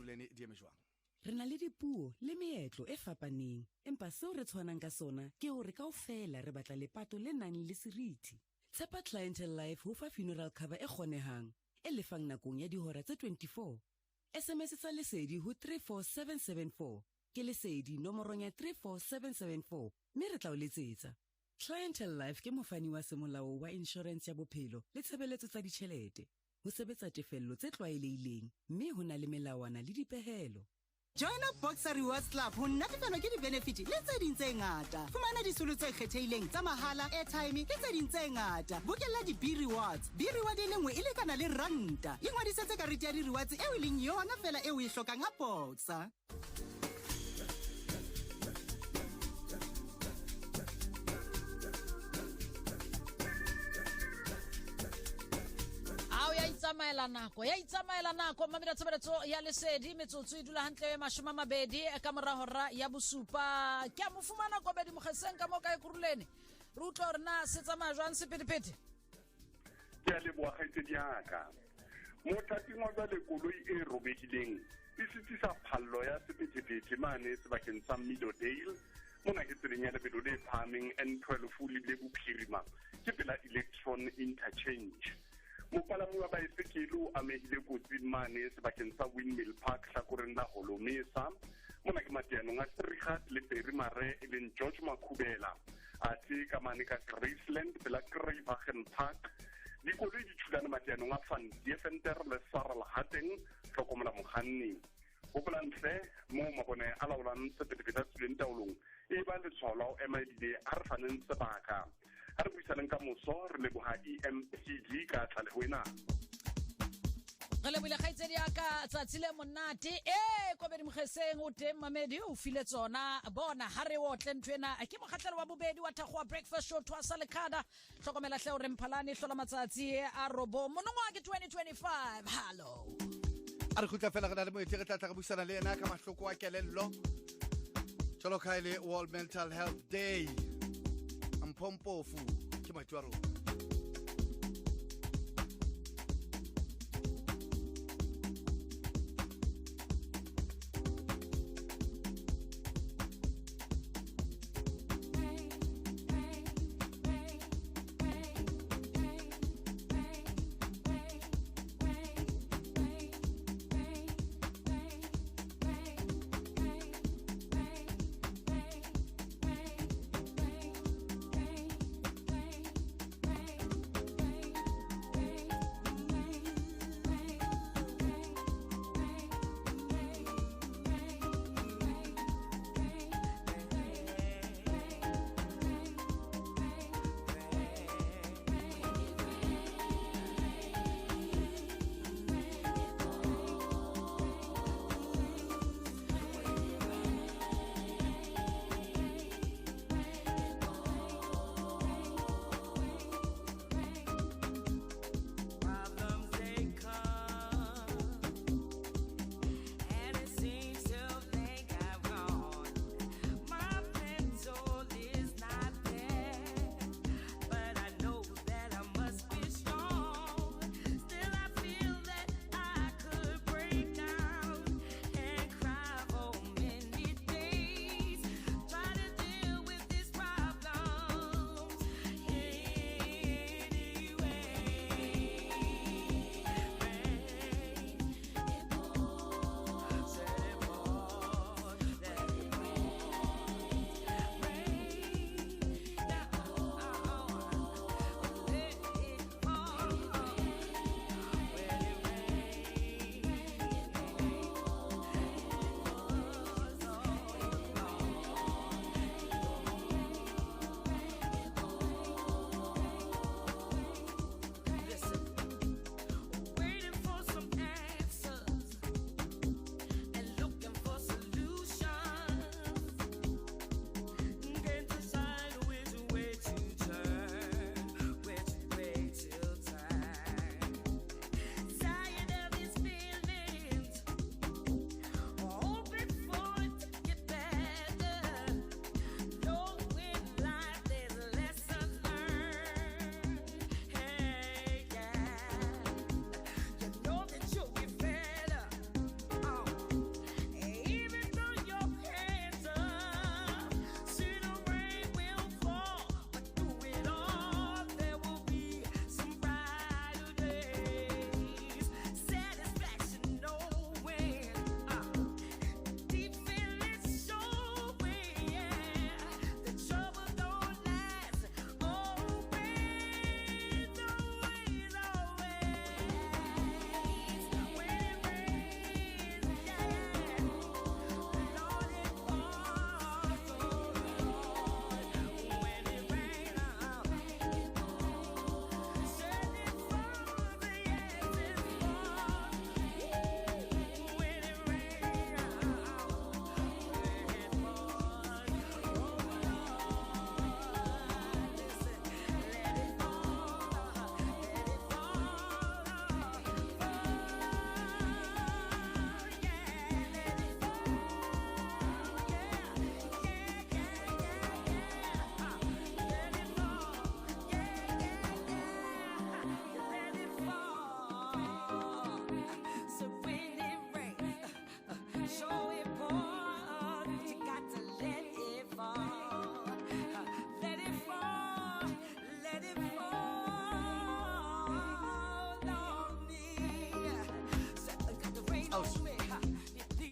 Thuleni Diemejwang. Re na le dipuo le meetlo e fapaneng, empa seo re tshwanang ka sona ke hore kaofela re batla lepato le nang le seriti. Tshepa Clientele Life ho fa funeral cover e kgonehang, e lefang nakong ya dihora tse 24. SMS tsa lesedi ho 34774 ke lesedi nomorong ya 34774 mme re tla o letsetsa. Clientele Life ke mofani wa semolao wa insurance ya bophelo le tshebeletso tsa ditjhelete. Ho sebetsa tefello tse tlwaelehileng mme ho na le melawana le dipehelo. Join up Boxer Rewards Club ho natefelwa ke di-benefit le tse ding tse ngata. Fumana disolo tse kgethehileng tsa mahala, airtime le tse ding tse ngata. Bokella di-B-Rewards. B-Reward e lengwe e lekana le ranta. Ingwadisetse karete ya di-rewards eo e leng yona fela eo e hlokang ha Boxer. ya itsamaela nako mamela tshebeletso ya lesedi metsotso e dula hantle mashome a mabedi ka mora hora ya bosupa ke a mo fumana Kobedi Mokgeseng ka mo ka ekurulene re utlwa hore na se tsamaya jwang sephethephethe ke a leboha kgaitsedi ya ka mothating wa jwale koloi e robehileng e sitisa phallo ya sephethephethe mane sebakeng sa Meadowdale mona ke tseleng ya lebelo le phahameng N12 le bophirima ke pela Electron Interchange. Mopalami wa baesekele o amehile kotsing mane sebakeng sa Windmill Park hlakoreng la Holomesa mona ke mateanong a Strigat le Perry Mare e leng George Makhubela athe ka mane ka Graceland pela Kraaiwagen Park dikoloi di thulana mateanong a Van Deventer le Sarel Hateng hlokomela mokganni hopola ntle mo mabone a laolang sephethephethe a tswileng taolong e ba letshwao la ho ema ebile a re faneng sebaka a re buisaneng ka moso re leboha EMPD ka tlaleho ena re lebile kgaitsedi ya ka tsatsi le monate Kobedi Mokgeseng o teng mamedi o file tsona bona ha re otle ntwena ke mokgahlelo wa bobedi wa Thakgoa breakfast show Thwasa Lekgada hlokomela hle hore Mphalane hlola matsatsi a robo monongwa ke 2025 hallo A re khutla fela gana le moeti re tla tla buisana le ena ka mahloko a kelello jalo ka ile World Mental Health Day Mpompofu ke moeti wa rona.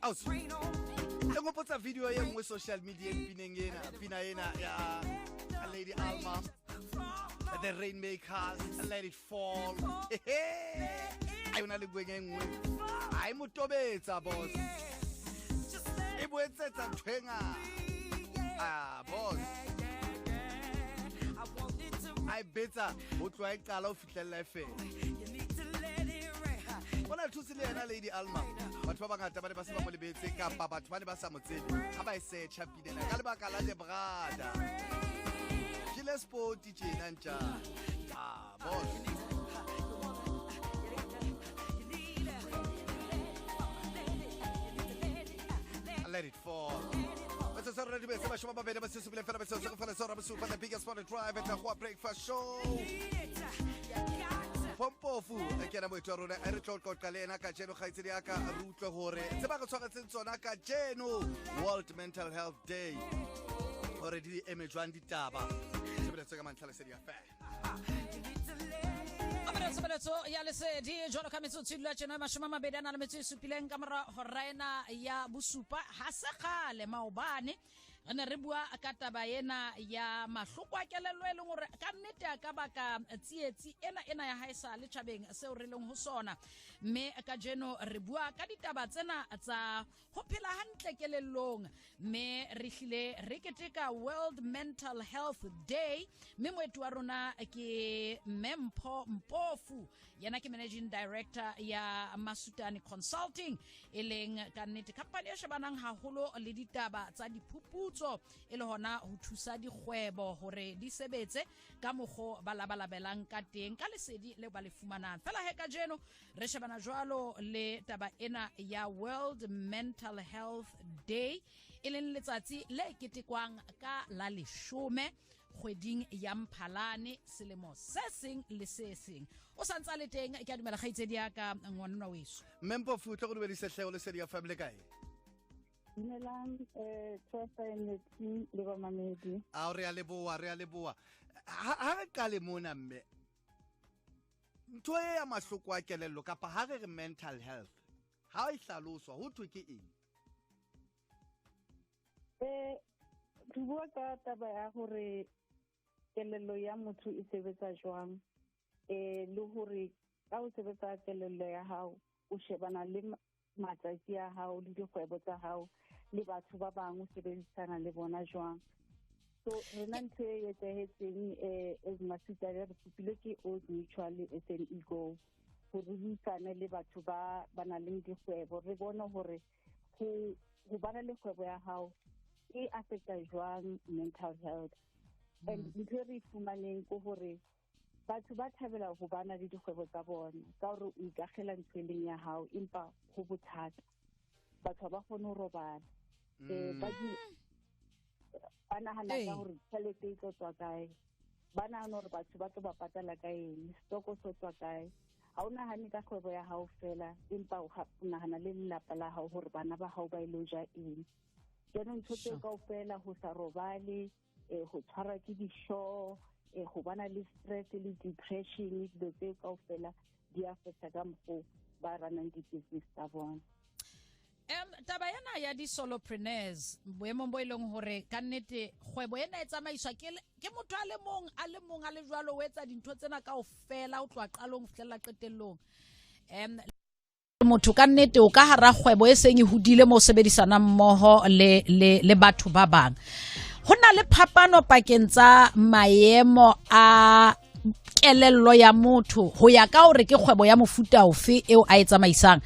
Aus. Le ngopotsa video ye nngwe social media pina ena ya Lady Alma, The Rainmakers, Let It Fall. Ai una le bueng engwe. Ai motobetsa boss. E boetsetsa ntwenga. Boss. Ai betsa o tloa e qala o fitlhella fela. Bona thusi le yena Lady Alma. Batho ba bangata ba ne ba se ba mo lebetse kapa batho ba ne ba sa mo tsebe. Ha ba e search pinela ka lebaka la Lebrada. Kile sport tjena ntja. Boss. Let it fall. Let's start ready to be some baby, but since we left the biggest spot drive at the breakfast show. Pompofu ke na moitwa rona e re tlotla le ena ka jeno khaitsedi ya ka rutlwe hore se ba go tshwaretseng tsona ka jeno World Mental Health Day hore di emejwang ditaba se bele tseka mantlha le se dia fa Sabato ya lesedi jolo ka metsotso le tsena mashoma mabedana le metsotso supileng ka mora horaena ya bosupa ha se khale maobane ana re bua ka taba ena ya mahloko a kelello e leng hore ka nnete a ka baka tsietsi ena ya haisa le tjhabeng seo re leng ho sona mme ka jeno re bua ka ditaba tsena tsa ho phela hantle kelellong mme re hlile re keteka World Mental Health Day mme moeti wa rona ke Mempo Mpofu yana ke managing director ya Masutani Consulting eleng ka nnete company e shebanang haholo le ditaba tsa diphuputso e le hona ho thusa dikgwebo hore di sebetse ka mogo ba labalabelang ka teng ka lesedi le ba le fumanang fela he ka jeno re shebana jwalo le taba ena ya World Mental Health Day eleng letsatsi le ketekwang ka la 10 kgweding ya Mphalane selemo se seng le se seng o santsa le teng ke a dumela khaitsedi ya ka ngwana weso Mempo futlo go be di setlhego le se dia family kae Dumelang Trust and le ba mamedi a re a leboa ha re kale mona mme ntho ya mahloko a kelello kapa ha re mental health ha e hlaloswa ho thwe ke eng re bua ka taba ya hore kelello ya motho e sebetsa jwang le hore ka o sebetsa kelello ya hao o shebana le matsatsi ya hao le dikgwebo tsa hao le batho ba bang o sebedisana le bona jwang so rena ntho e etsahetseng as Masutha re pupile ke Old Mutual SME Go ho buisana le batho ba bana le dikgwebo re bona hore ho bana le kgwebo ya hao e affecta jwang mental health and ntho re fumaneng ko hore batho ba thabela ho bana le dikgwebo tsa bona ka hore o ikagela ntshweleng ya hao empa ho bothata batho ba kgone ho robala ba di nahana ka hore tšhelete e tlo tswa kae ba nahana hore batho ba tlo ba patala ka eng stoko se tswa kae ha o nahane ka kgwebo ya hao fela empa o nahana le lelapa la hao hore bana ba hao ba ilo ja eng jeno ntho tse kaofela ho sa robale ho tshwarwa ke disho go bana le stress le depression dilo tse kaofela di affecta ka mokgwa ba ranang di-business tsa bona taba yana ya di-solopreneurs boemong bo e leng hore ka nnete kgwebo ena e tsamaiswa ke motho a le mong a le jwalo o etsa dintho tsena kaofela o tloa qalong ho fihlella qetellong motho ka nnete o ka hara kgwebo e seng e hodile mo sebedisana mmoho le batho ba bang hona le phapano pakeng tsa maemo a kelello ya motho ho ya ka hore ke kgwebo ya mofuta ofe eo a e tsamaisang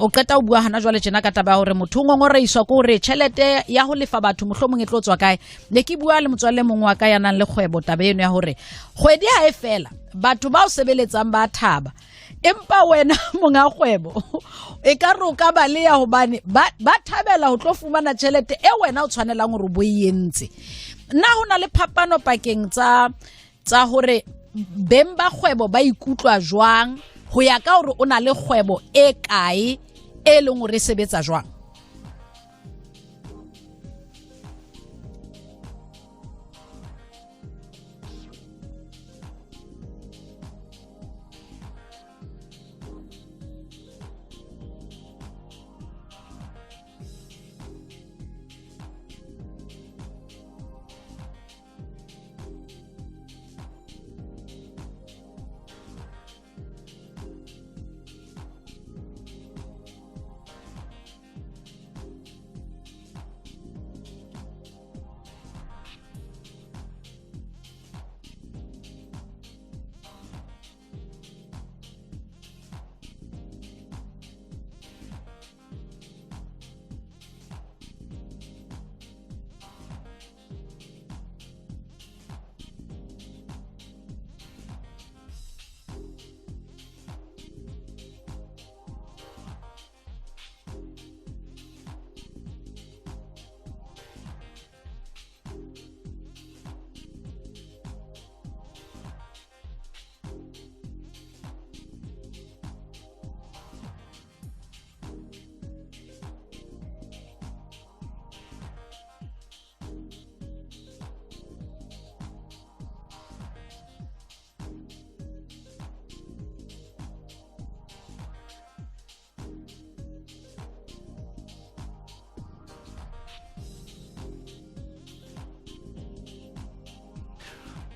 o qeta o bua hana jwale tjena ka taba hore motho ngongoreiswa ke hore tjhelete ya ho lefa batho mohlomong e tlo tswa kae ne ke bua le motswalle mongwe wa ka ya nang le kgwebo taba eno ya hore kgwedi ha e fela batho ba o sebeletsang ba thaba empa wena monga kgwebo e ka re o ka baleya hobane ba thabela ho tlo fumana tjhelete e wena o tshwanelang hore bo yentse nna hona le phapano pakeng tsa hore beng ba kgwebo ba ikutlwa jwang ho ya ka hore o na le kgwebo e kae e leng hore e sebetsa jwang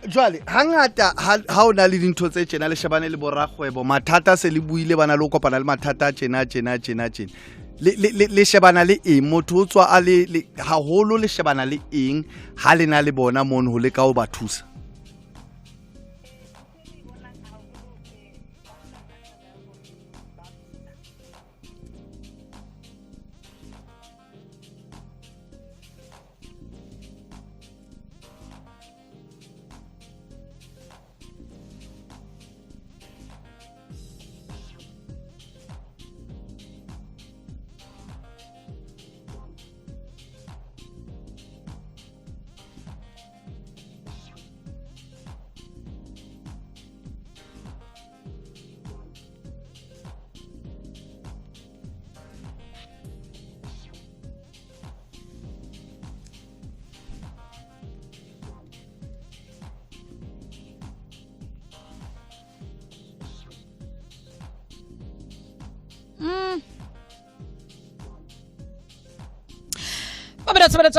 jwale hangata ha o na le dintho tse tjena le shebane le borakgwebo mathata se le buile bana le go kopana le mathata tjena le shebana le eng motho o tswa a le haholo le shebana le eng ha le na le bona mono ho le ka o ba thusa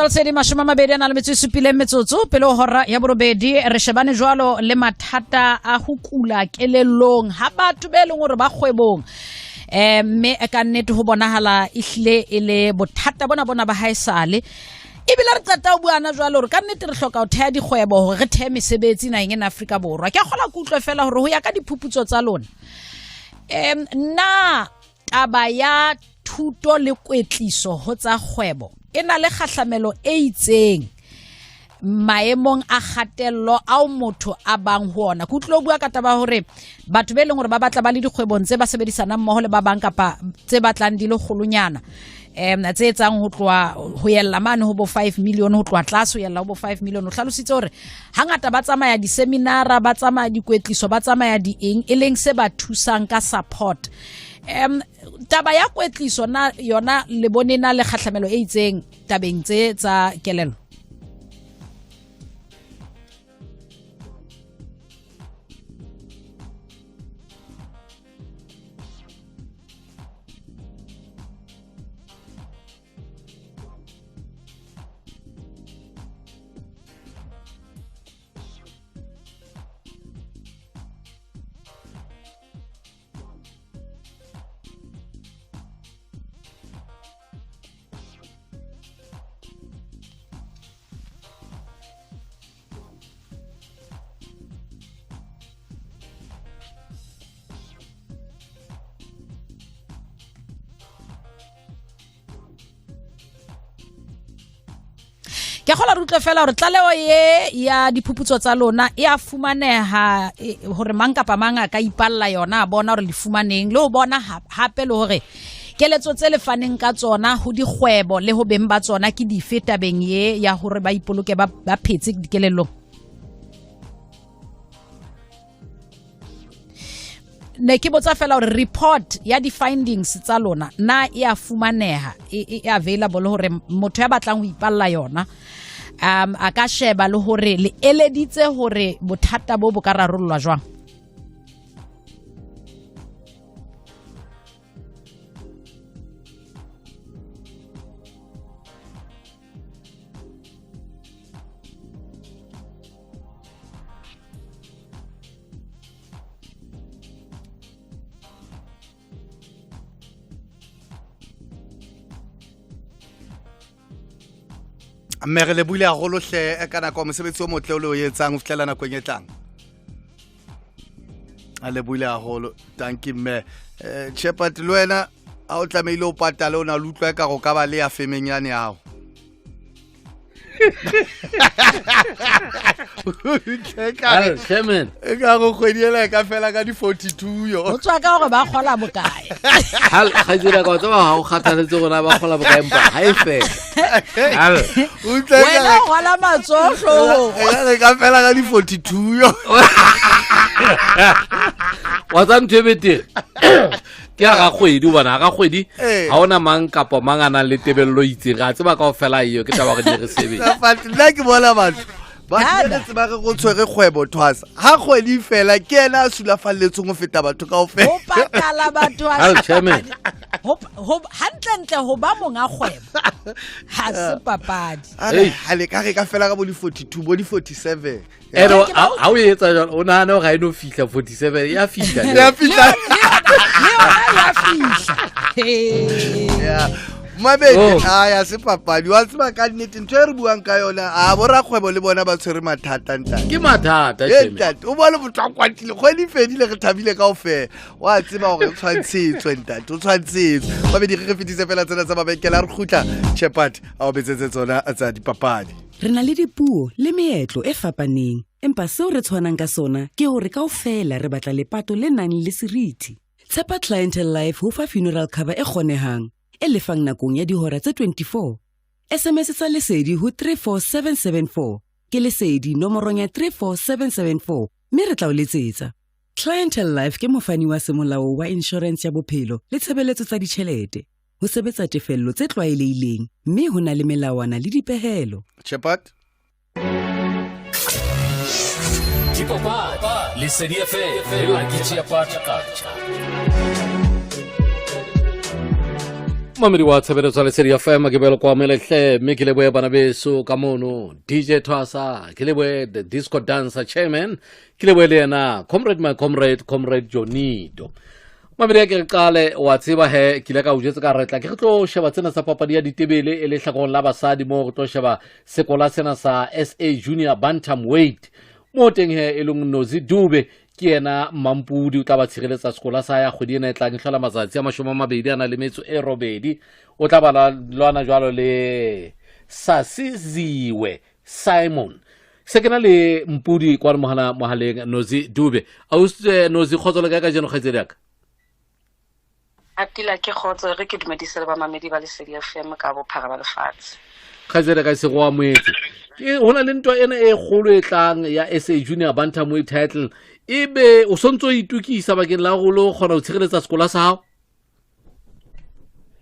Tsedi mashoma mabedi ana le metsupile metsotso pele hora ya borobedi re shebane jwalo le mathata a ho kula kelellong ha batho be leng hore ba kgwebong mme ka nnete ho bonahala ihlile ile bothata bona ba haesale ebile re qeta o buana jwalo hore ka nnete re hloka ho theha dikgwebo hore re thehe mesebetsi naheng ena Afrika Borwa ke kgola kutlwe fela hore ho ya ka diphuputso tsa lona na taba ya thuto le kwetliso ho tsa kgwebo ena le khahlamelo e itseng maemong a khatello ao motho a bang ho ona ke utlo bua ka taba hore batho be leng hore ba batla ba le dikgwebong tse ba sebedisana mmoho le ba bang kapa tse batlang di le kgolonyana tse etsang ho tloa ho yella mane ho bo 5 million ho tloa tlase ho yella ho bo 5 million o hlalositse hore hangata ba tsamaya di seminara ba tsamaya dikwetliso ba tsamaya di eng e leng se ba thusang ka support taba ya kwetliso na yona le bone na le khahlamelo e itseng tabeng tse tsa kelelo ke khola rutle fela hore tlaleo ye ya diphuputso tsa lona e a fumaneha hore mang kapa mang a ka ipalla yona bona hore le fumaneng le ho bona hape le hore keletso tse le faneng ka tsona ho dikgwebo le ho beng ba tsona ke dife tabeng ye ya hore ba ipoloke ba phetse dikelellong ne ke botsa fela hore report ya di-findings tsa lona na e a fumaneha e available hore motho ya batlang ho ipalla yona a ka sheba le hore le eleditse hore bothata bo ka rarollwa jwang mme re le buile haholo hle ka nako mosebetsi o motle o le o etsang o fitlela nako e tlang a le buile haholo tanki mme Shepherd le wena a o tlameile o patale o na le utlwa ka go ka ba le ya femenyane yao Al Chairman ka go khwediela ka fela ka di 42 yo o tswa ka gore ba khola bokae hal khajira ka tswa ha o khathaletse gona ba khola bokae mpa ha e fe al wena khola matsohlo e ka fela ka di 42 yo wa tsa ntebete ke ga kgwedi bona ga kgwedi ha ona mang kapa mangana le tebello itse ga tseba ka ofela iyo ke taba ga dire sebe fa nna ke bona batho ba tsetse ba go tshwere kgwebo thwasa ha kgwedi fela ke ena a sulafalletseng go feta batho ka ofela o patala batho Al Chairman ho hantle ho ba monga kgwebo ha se papadi ale ka re ka fela ka bo di 42 bo di 47 eno ha o etsa jalo o nahana ga eno fihla 47 ya fihla ya fihla yeah mabedi ya se papadi wa tseba ka nnete ntho e re buang ka yona a borakgwebo le bona ba tshwere mathata ntata ke mathata ntate o bone motho a kwatile kgwedi fedile re thabile ka ofela wa tseba gore o tshwantshetswe ntate o tshwantshetswe mabedi re fetise fela tsena tsa mabenkele a re khutla Shepherd a o betsetse tsona tsa dipapadi re na le dipuo le meetlo e fapaneng empa seo re tshwanang ka sona ke hore kaofela re batla lepato le nang le seriti tshepa Clientele Life ho fa funeral cover e kgonehang e lefang nakong ya dihora tse 24 SMS tsa lesedi ho 34774 ke lesedi nomorong ya 34774 mme re tla o letsetsa Clientele Life ke mofani wa semolao wa insurance ya bophelo le tshebeletso tsa ditjhelete ho sebetsa tefello tse tlwaelehileng mme ho na le melawana le dipehelo Shepherd Dipapadi Lesedi FM la kitchen party culture mamedi wa tshebeletso Lesedi FM ke belo kwa melehle mme ke leboe bana beso ka mono DJ Twasa ke leboe the disco dancer chairman ke leboe le yena comrade Jonido mamedi ya ke qale wa tseba he ke le ka o jetsa ka retla ke tlo sheba tsena sa papadi ya ditebele e le hlakong la basadi mo go tlo sheba sekola sena sa SA Junior Bantamweight mo teng he e leng Nozi Dube ke yena Mampudi o tla ba tshireletsa sekola sa ya kgwedi ena e tlang hlola matsatsi a 20 ana le metso e robedi o tla ba lwana jwalo le Sasiziwe Simon se ke na le Mpudi kwa mohaleng Nozi Dube Nozi khotso le ka jeno kgaitsedi aka Atila ke khotso re ke dumedisela ba mamedi ba Lesedi FM ka bophara ba lefatshe kgaitsedi ka se go amoetse ke hona le ntwa ena e kgolo e tlang ya SA Junior Bantamweight title ebe o sontso itukisa bakeng la go lo khona o tshireletsa sekola sa hao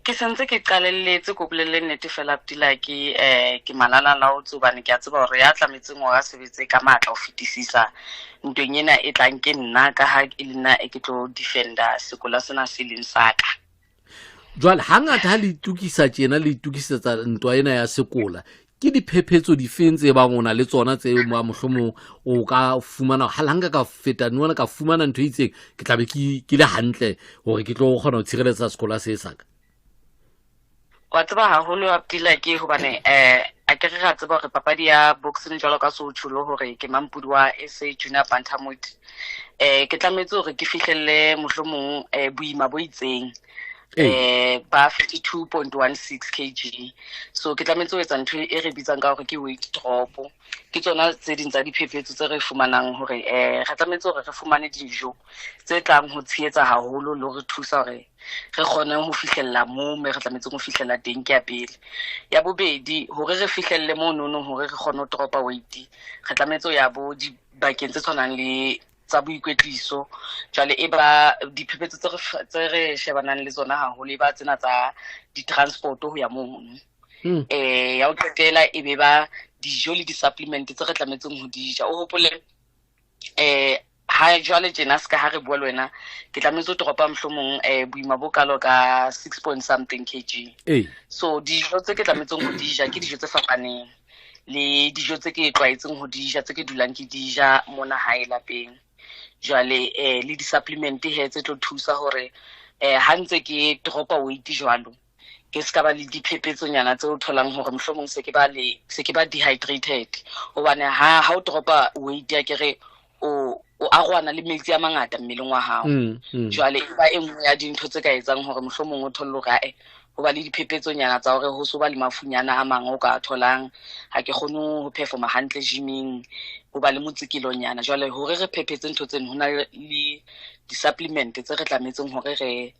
ke sentse ke qalelletse go bolelle nnete fela Abdila ke malala la o tsobane ke a tseba hore ya tlametseng go ga sebetse ka matla o fetisisa ntweng ena e tlang ke nna ka ha e lena e ke tlo defender sekola sena se leng saka jwale hangata ha le itukisa tjena le itukisetsa ntwa ena ya sekola ke diphephetso di fentse ba ngona le tsona tse mo mohlomong o ka fumana halanga ka feta nwana ka fumana ntho itseng ke tlabe ke le hantle hore ke tlo gona o tshireletsa sekola se saka wa tseba haholo Abdila ke hobane a ke re ra tseba hore papadi ya boxing jwalo ka so tshulo hore ke Mampudi wa SA Junior Bantamweight ke tlametse hore ke fihlelle mohlomong boima bo itseng ba 52.16 kg so ke tlametse ho etsa ntho e re bitsang ka hore ke weight drop ke tsona tse ding tsa diphephetso tse re fumanang hore re tlametse hore re fumane dijo tse tlang ho tsheetsa haholo le hore thusa hore re kgone ho fihlella moo me re tlametse go fihlella teng ke ya pele ya bobedi hore re fihlelle moo nono hore re kgone ho dropa weight re tlametse ho ya bo di bakeng tse tshwanang le tsa boikwetliso jwale e ba diphephetso tse re shebanang le tsona haholo e ba tsena tsa di-transport ho ya moo ya o qetela e be ba dijo le di-supplement tse re tlametseng ho dija o hopole ha jwale tjena ska ha re bua le wena ke tlametse ho dropa mohlomong boima bo kalo ka 6.something kg so dijo tse ke tlametseng ho dija ke dijo tse fapaneng le dijo tse ke tlwaetseng ho dija tse ke dulang ke dija mona hae lapeng jwale le di-supplement he tse tlo thusa hore ha ntse ke dropa weight jwalo ke ska ba le diphepetsonyana tse o tholang hore mohlomong se ke ba dehydrated hobane ha o dropa weight ya kere o arwana le metsi a mangata mmeleng wa hao jwale e ba engwe ya dintho tse ka etsang hore mohlomong o tholle hore ho ba le diphepetsonyana tsa hore ho so ba le mafunyana a mang o ka tholang ha ke kgone ho performa hantle gyming ho ba le motsikilonyana jwale hore re phepetse ntho tseno ho na le di-supplement tse re tlametseng hore re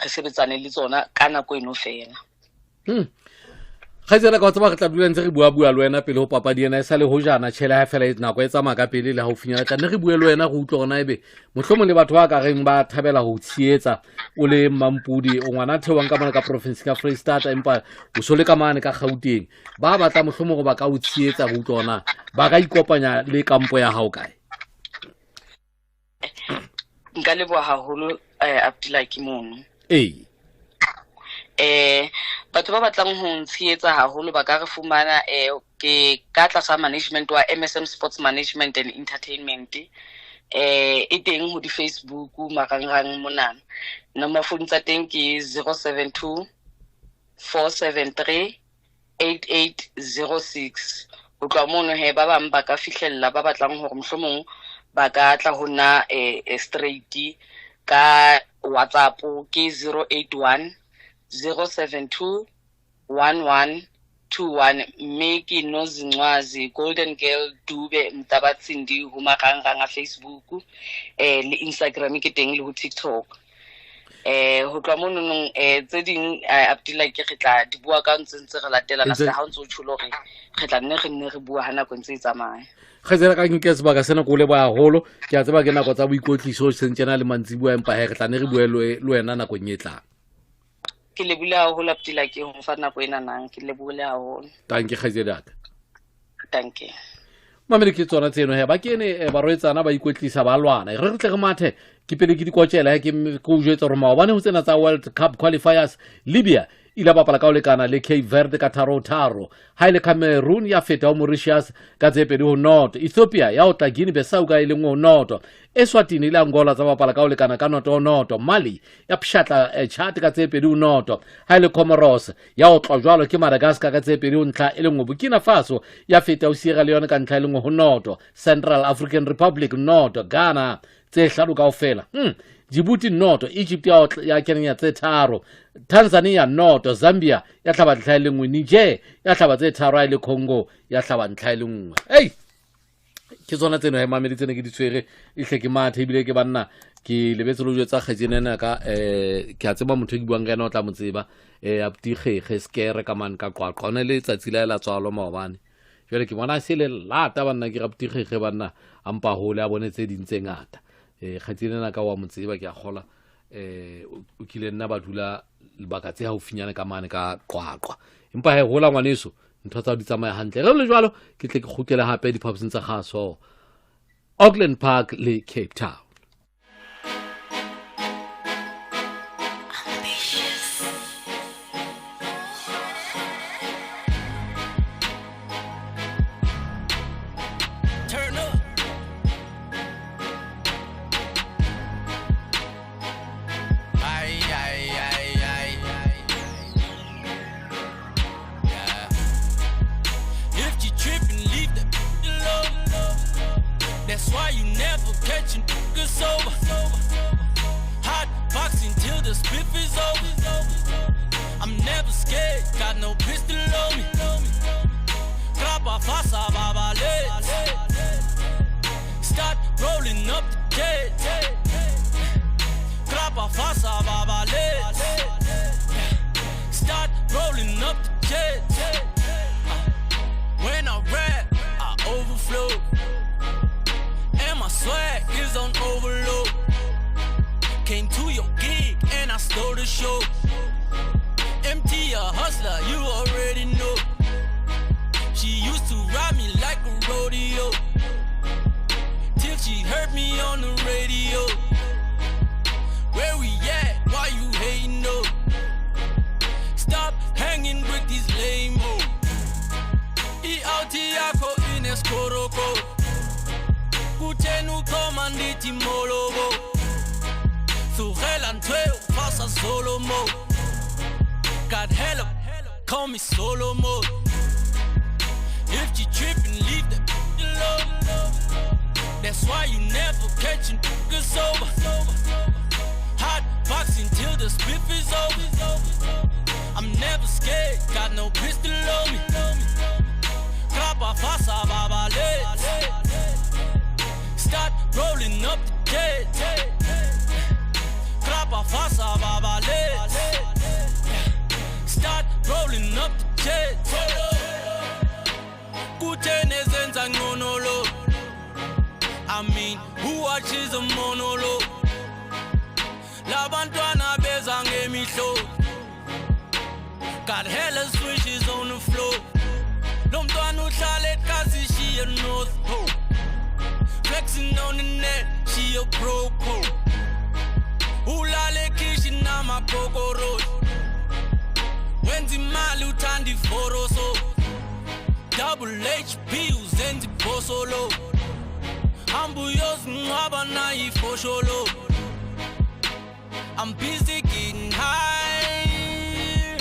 sebetsane le tsona ka nako eno fela ga tsena ka tsaba re tla dula ntse re bua le wena pele ho papadi ena e sa le ho jana tshela ha fela nako e tsamaya ka pele le ha o finyana tla ne re bue le wena go utlwa gona ebe mohlomong le batho ba ka reng ba thabela ho tshietsa o le Mampudi o ngwana theoang ka mona ka province ka Freestata empa o so le ka mane ka Gauteng ba batla mohlomong go ba ka o tshietsa go utlwa gona ba ka ikopanya le kampo ya hao kae nka leboha haholo Abdila ke mono batho ba batlang ho ntshietsa haholo ba ka re fumana ke ka tlasa management wa MSM Sports Management and Entertainment e teng ho di Facebook marangrang mona. Nomoro phone tsa teng ke 072 473 8806. Ho tloha mono he ba bang ba ka fihlella ba batlang hore mohlomong ba ka tla ho nna straight ka WhatsApp ke 081 072 1121 mme ke Nozincwazi Golden Girl Dube Mtabatsindi ho marangrang a Facebook le Instagram ke teng le ho TikTok. Ho tloha mono tse ding Abdullah ke re tla di bua ka ntse re latelana se ha o ntse o tsholo re tla nne re bua hana go ntse tsamaya. Khazela ka nke sebaka sena go le ba haholo ke a tseba ke nako tsa boikotliso sentsena le mantsibua empa he re tla ne re bue le wena nako nyetlang. Ke le bula haholo Abdullah ke ho fa nako ena nang ke le bula haholo. Thank you Khazela. Thank you. Mamele ke tsona tseno he ba kene ba roetsana ba ikotlisa ba lwana re tle re mathe ke pele ke dikotshela ke go jwetsa re maobane ho tsena tsa World Cup qualifiers. Libya ila bapala ka lekana le Cape Verde ka 3-3 ha ile Cameroon ya feta ho Mauritius ka tsepedi ho North. Ethiopia ya o tla Guinea Bissau ka ile ngo North. Eswatini ile Angola tsa bapala ka lekana ka North. Mali ya pshatla Chad ka tsepedi ho North. Ha ile Comoros ya o tla jwalo ke Madagascar ka tsepedi ho ntla ile ngo Burkina Faso ya feta ho Sierra Leone ka ntla ile ngo North. Central African Republic North. Ghana tse hlalo kaofela Djibouti North, Egypt ya Kenya tse tharo, Tanzania North, Zambia ya hlaba ntlha ile nngwe, Niger ya hlaba tse tharo ile Congo ya hlaba ntlha ile nngwe. Hey, ke tsona tseno he mamedi tsene ke di tshwere ihle ke mathe ebile ke banna ke lebetse lo jwetsa kgetsenena ka ke a tseba motho ke buang ka yena o tla mo tseba Abdi Khege Skere ka man ka qwaqwa ona le tsatsi la tswalo maobane. Jwale ke bona se le lata banna ke Abdi Khege banna ampa hole a bone tse dintse ngata. Khatsinena ka wa motseba ke a gola o kile nna ba dula lebaka tse haufinyana ka mane ka qwaqwa empa he hola ngwaneso ntho tsa di tsamaya hantle re le jwalo ke tle ke khukela hape di phabseng tsa gaso Auckland Park le Cape Town. That's why you never catch niggas sober. Hot boxing till the spiff is over. I'm never scared, got no pistol on me. Grappa fasa babale. Start rolling up the jet. Grappa fasa babale. Start rolling up the jet. When I rap, I overflow. And my swag is on overload. Came to your gig and I stole the show. MT a hustler, you already know. She used to ride me like a rodeo, till she heard me on the radio. Where we at? Why you hating though? Stop hanging with these lame-o. Iautiako in escoroko. Kutenu komanditi mologo. Thugela ntweo fasa solo mo. God help, call me solo mode. If you trippin', leave that alone. That's why you never catch niggas sober. Hot boxing till the spiff is over. I'm never scared, got no pistol on me. Grappa fasa babale. Start rolling up the jet. Grappa fasa babale. Start rolling up the jet. Kutene zenza ngonolo. I mean, who watches a monologue? Labantwana bezange mihlo. Got hella switches on the floor. Lomntwana uhlale kasi she a North Pole. Flexing on the net, she a pro pole. Ulale kitchen na my coco road. When wenza imali uthanda iforoso double H bills zenza ibhosolo hamba uyozingcwaba nayo ifosholo I'm busy getting high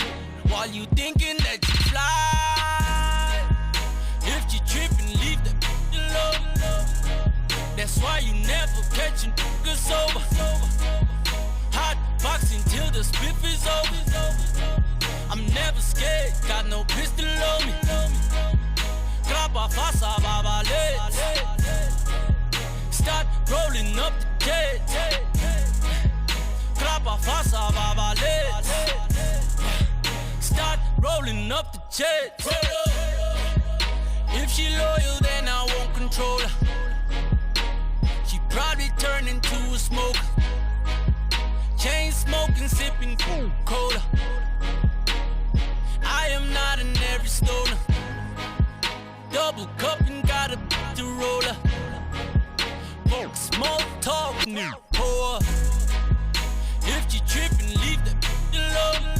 while you thinking that you fly. If you trip and leave that alone, that's why you never catch a sober. Hot boxing till the spiff is over. I'm never scared, got no pistol on me. Grappa fasa babale. Start rolling up the jet. Grappa fasa babale. Start rolling up the jet. If she loyal, then I won't control her. She probably turn into a smoker. Chain smoking, sipping cola. I am not an every stoner. Double cup and got a to roller. Small talk, new pour. If you trip and leave that alone,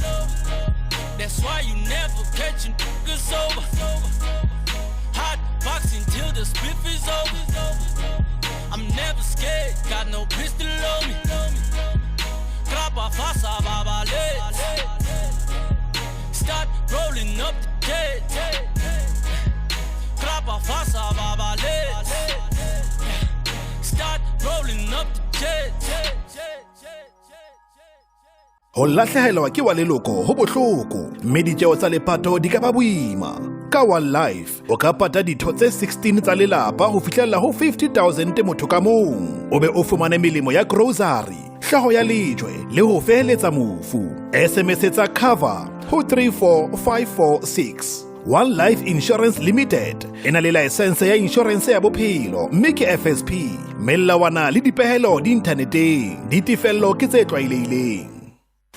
that's why you never catch a sober. Hot boxing till the spiff is over. I'm never scared, got no pistol on me. Grappa fasa babale. Start rolling up the jet. Grappa fasa babale. Start rolling up the jet. Ho lahlehelwa ke wa leloko ho bohloko mme ditjeo tsa lepato di ka ba boima ka One Life o ka pata ditho tse 16 tsa lelapa ho fihlella ho 50,000 motho ka mong o be o fumane melemo ya grocery hlaho ya lejwe le ho feheletsa mofu SMS tsa cover ho 34546 One Life Insurance Limited ena le license ya insurance ya bophelo mme ke FSP melawana le dipehelo di inthaneteng ditefello ke tse tlwaelehileng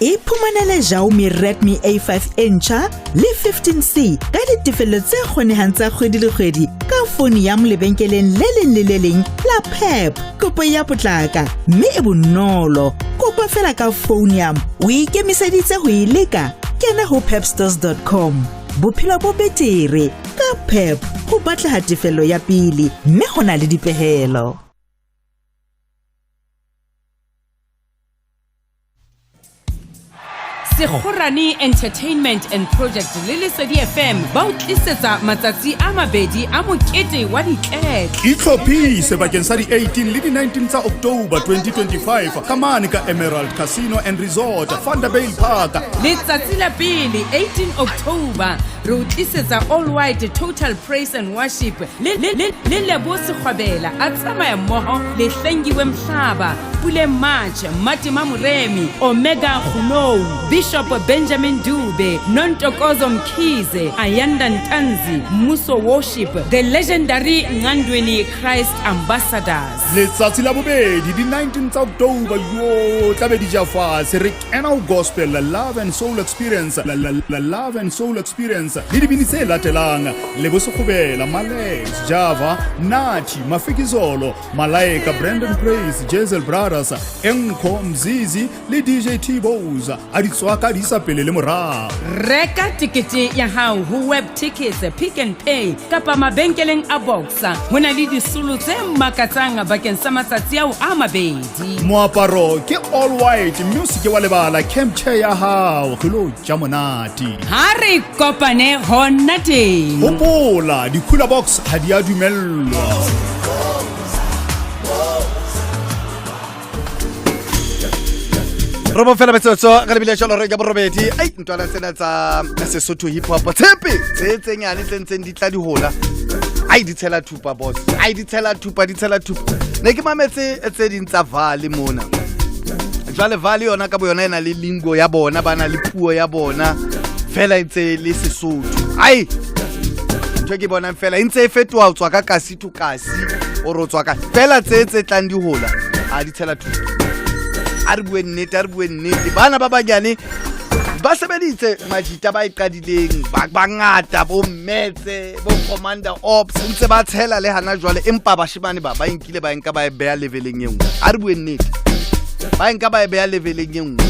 Iphumanele Xiaomi Redmi A5 Encha le 15C ka ditefello tse kgonehang tsa kgwedi le kgwedi ka phone ya molebenkeleng le leng le le leng la Pep kopo ya potlaka mme e bonolo kopa fela ka phone ya o ikemiseditse ho ileka kena ho pepstores.com bophelo bo betere ka Pep ho batla tefello ya pele mme hona le dipehelo Sekgorane Entertainment and Project le Lesedi FM ba o tlisetsa matsatsi a mabedi a mokete wa ditlheke. Itlhophise bakeng sa di 18 le di 19 tsa October 2025 ka mane ka Emerald Casino and Resort Vanderbijl Park. Letsatsi la pele 18 October re o tlisetsa All White Total Praise and Worship le Lebo Sekgwabela a tsamaya mmoho le Hlengiwe Mhlaba Pule March Matima Muremi Omega Khunou Bishop Benjamin Dube, Nontokozo Mkhize, Ayanda Ntanzi, Muso Worship, the legendary Ngandweni Christ Ambassadors. Letsatsi la bobedi di 19 October yo tlabe di jafa se re kena o gospel la Love and Soul Experience la Love and Soul Experience le di binitse latelang Lebo Sekgobela Malex Java Nathi Mafikizolo Malaika Brandon Praise Jezel Brothers Enko Mzizi le DJ T-Bows swaka di sa pele le morao reka tikete ya hao ho web tickets Pick and Pay kapa mabenkeleng a Boxer hona le disolo tse makatsang bakeng sa matsatsi ao a mabedi moaparo ke all white music wa lebala camp chair ya hao khilo ja monati ha re kopane hona teng hopola di cooler box ha di a dumellwa Robo fela metsotso ga lebile jalo re ka borobedi ai ntwana sena tsa Sesotho hip hop tshepe tse nyane tsentseng di tla di hola ai di tshela thupa boss ai di tshela thupa ne ke mametse tse ding tsa Valley mona jwale Valley yona ka bo yona ena le lingo ya bona bana le puo ya bona fela itse le Sesotho ai ntwe ke bona fela ntse e fetoa tswa ka kasi to kasi o ro tswa ka fela tse tlang di hola a di tshela thupa Arbue nnete bana ba banyane ba sebeditse majita ba iqadileng ba bangata bo mmetse bo commander ops ntse ba tshela le hana jwale empa bashimane ba inkile ba enka ba e beya leveleng e nngwe Arbue nnete ba enka ba e beya leveleng e nngwe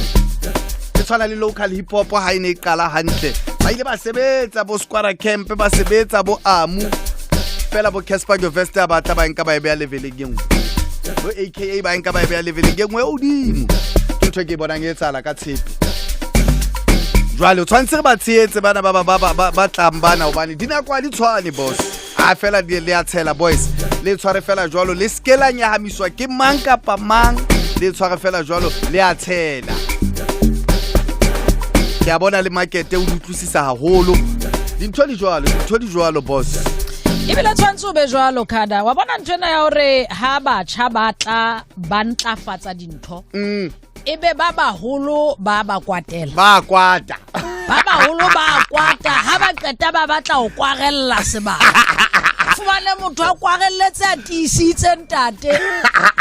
e tshwana le local hip hop ha ine e qala hantle ba ile ba sebetsa bo Square Camp ba sebetsa bo Amu fela bo Casper Govester ba tla ba nka ba e bea level e ngwe bo AKA ba nka ba e bea level e ngwe o dimo ke ntho ke bonang e tsala ka tshepe jwale o tshwantse ba tsietse bana ba tlambana hobane dinakwa di tshwane boss a fela di le a tshela boys le tshware fela jwalo le skela nyahamiswa ke mang kapa mang le tshware fela jwalo le a tshela ke a bona le market e o utlwisisa haholo dintho di jwalo boss ebile tshwantse o be jwalo Khada wa bona ntwena ya hore ha batjha batla ba ntlafatsa dintho ebe ba baholo ba kwatela ba kwata ba baholo ba kwata ha ba qeta ba batla o kwarella sebaka fumane motho a kwarelletse a tisitse ntate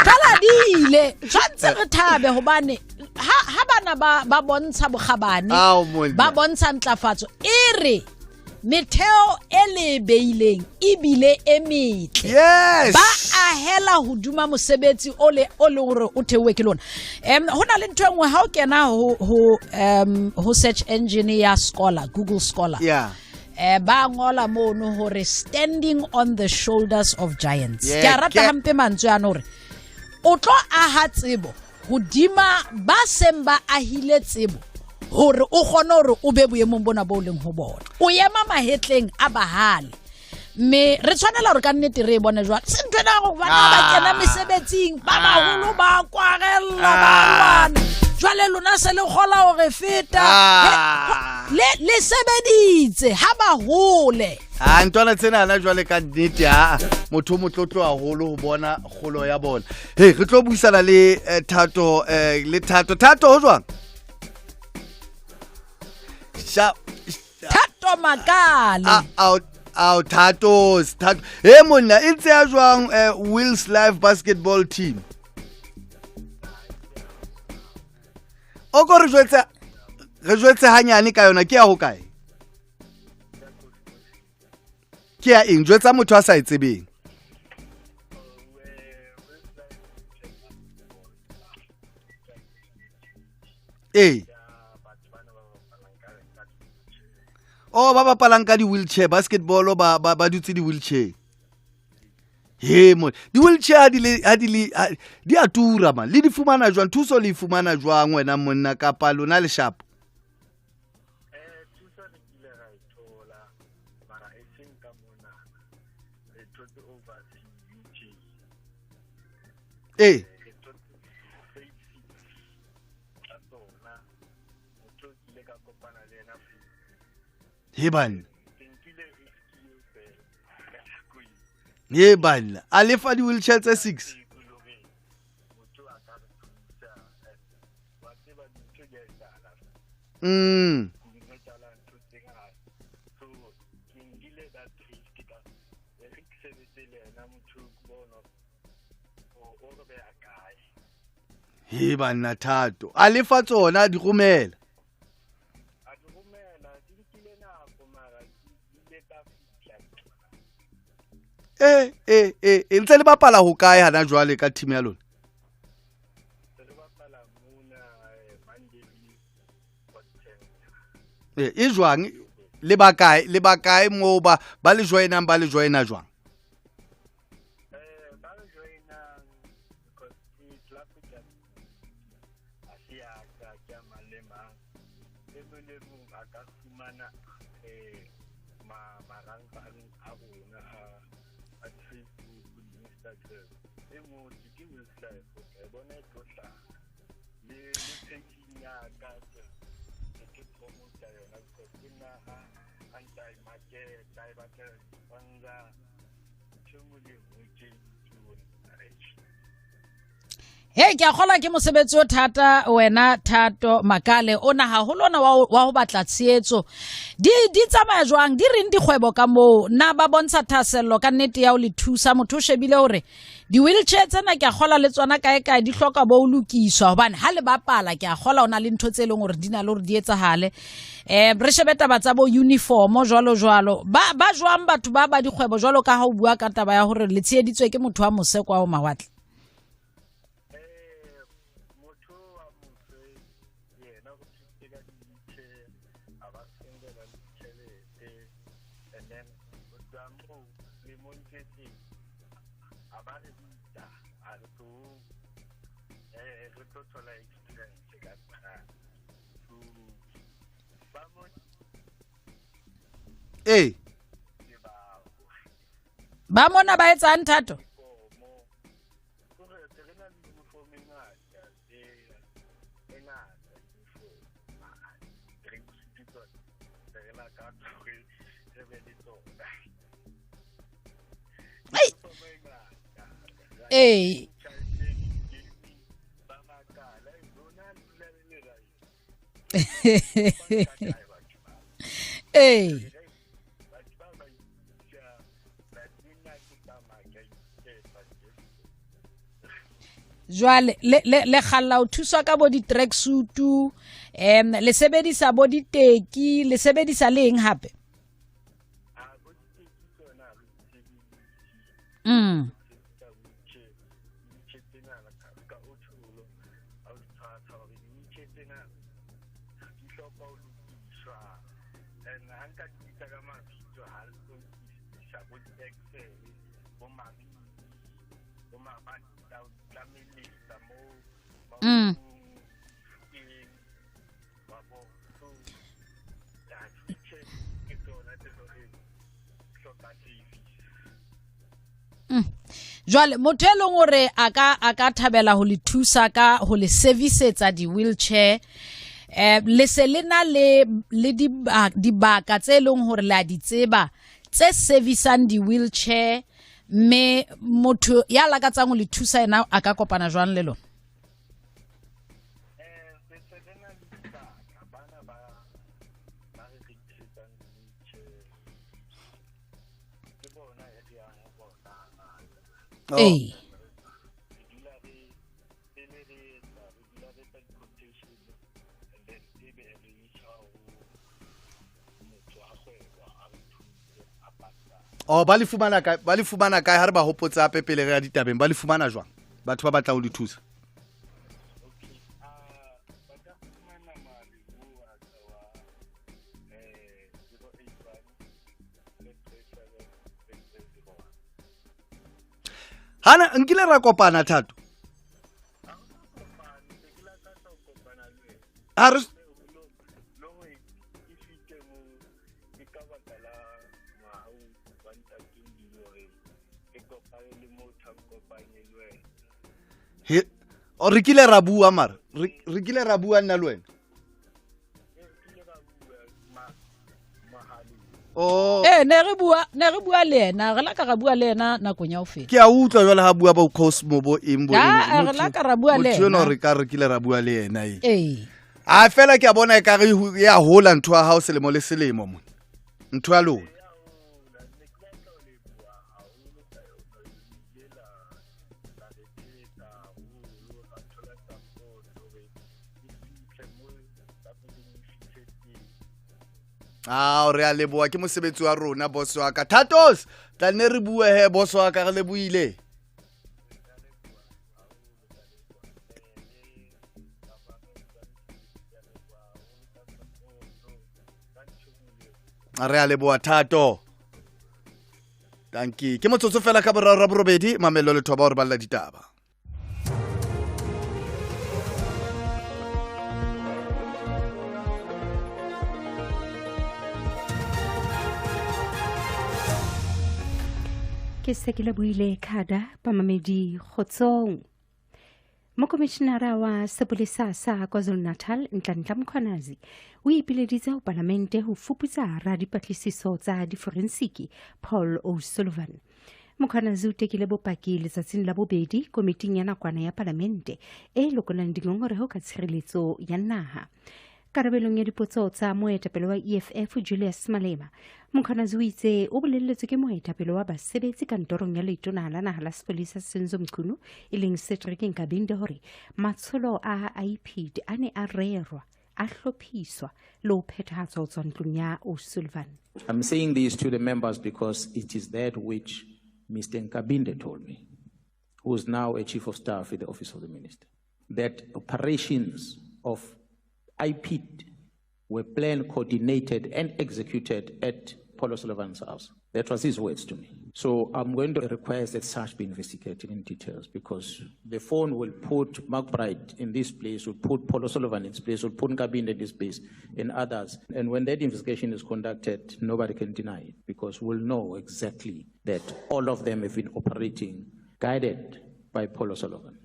tala dile tshwantse re thabe hobane ha bana ba bontsha bogabane ba bontsha ntlafatso ere metheo ele beileng ibile emetle ba ahela hoduma mosebetsi ole hore o thewe ke lona hona le ntwe ngwe ha o kena ho search engine ya Scholar Google Scholar ba ngola mono hore standing on the shoulders of giants ke rata hampe mantswe ana hore o tlo aha tsebo hodima ba semba ahile tsebo hore o kgone hore o be boemong bona bo leng ho bona o yema mahetleng a bahale me re tshwanela hore ka nnete re bone jwa se ntwena go bana ba kena mesebetsing ba baholo ba kwarella ba lwana jwale lona se le khola hore feta le sebeditse ha ba hole ntwana tsena na jwale ka nnete motho motlotlo haholo ho bona kgolo ya bona re tlo buisana le Thato ho jwang Thato Makale Thato monna e tse ya jwang Wills Live basketball team o go re jwetse hanyane ka yona ke ya ho kae ke ya eng jwetsa motho a sa itsebeng ba bapalang ka di-wheelchair basketball ba dutse di-wheelchair mo di-wheelchair di a tura man le di fumana jwang thuso le fumana jwang wena monna kapa lona le shapo Ban a lefa di-wheelchair tse 6 banna Thato a lefa tsona di romela ntse le bapala ho kae hana jwale ka team ya lona e jwang le bakae mo ba le joina jwang ke a gola ke mosebetsi o thata wena Thato Makale ona haholo wa ho batla tsietso di tsamaya jwang di reng dikgwebo ka mo na ba bontsha thasello ka nnete ya o le thusa motho shebile hore di wheelchair tsena ke a gola le tsona kae di hloka bo lokiswa hobane ha le bapala ke a gola ona le ntho tse leng hore di na le hore di etsahale re shebeta ba tsa bo uniform jwalo ba jwang batho ba dikgwebo jwalo ka ha o bua ka taba ya hore le tsieditswe ke motho wa mose kwa o mawatle Hey. Ba mona ba etsang Thato? Hey. Hey. Jwale le khalla o thusa ka bo di track suit le sebedisa bo di teki le sebedisa leng hape Jwale motho e leng hore a ka thabela ho le thusa ka ho le servicetsa di wheelchair le se lena le dibaka tse leng hore la di tseba tse servicang di wheelchair me motho ya lakatsang ho le thusa ena a ka kopana jwang le lona Hey. Oh ba le fumana kae ha re ba hopotsa ape pele re ya ditabeng ba le fumana jwang batho ba batla ho le thusa Hana nkile ra kopana Thato re kile ra bua mara re kile ra bua nna le wena Oh ne re bua le ena re la ka ra bua le ena nakong ya ho feta ke a utlwa jwale ha bua ba Cosmo bo embo re la ka ra bua le ena motho re ka re kile ra bua le ena a fela ke a bona e ka re ya hola ntho ya hao selemo le selemo mo ntho ya lona re a leboa ke mosebetsi wa rona boss wa ka Thatos tla nne re bue he boss wa ka re leboile re a leboa Thato thank you ke motsotso fela ka boraro ra borobedi mamelo le thoba hore ba lla ditaba ke se ke le buile khada pamamedi khotsong Mokomishenara wa sepolesa sa KwaZulu-Natal Nhlanhla Mkhwanazi o ipileditse ho parlamente ho fuputsa radipatlisiso tsa diforensiki Paul O'Sullivan. Mkhwanazi o tekile bopaki letsatsing la bobedi komiting ya nakwana ya parlamente e lokolang dingongoreho ka tshireletso ya naha. Karabelong ya dipotso tsa moetapele wa EFF Julius Malema, Mkhwanazi o itse o bolelletswe ke moetapele wa basebetsi kantorong ya letona la naha la sepolesa Senzo Mchunu e leng Cedric Nkabinde hore matsholo a IPD a ne a rerwa a hlophiswa le ho phethahatswa ho tswa ntlong ya O'Sullivan. I'm saying this to the members because it is that which Mr. Nkabinde told me, who is now a chief of staff in the office of the minister, that operations of IPD were planned, coordinated, and executed at Paulo Sullivan's house. That was his words to me. So I'm going to request that such be investigated in details, because the phone will put Mark Bright in this place, will put Paulo Sullivan in this place, will put Nkabinde in this place, and others. And when that investigation is conducted, nobody can deny it, because we'll know exactly that all of them have been operating guided by Paulo Sullivan.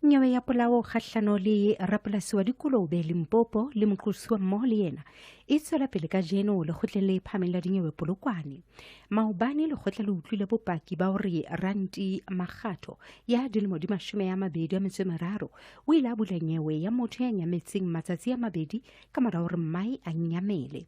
nyewe ya polao kgahlano le rapolasi wa dikolobe Limpopo le moqosi wa mmoho le yena e tswela pele ka jeno lekgotleng le phahameng la dinyewe Polokwane. Maobane lekgotla le utlwile bopaki ba hore ranti Makgatho ya dilemo di 23 o ile a bula nyewe ya motho ya nyametseng matsatsi a mabedi ka mora hore mmae a nyamele.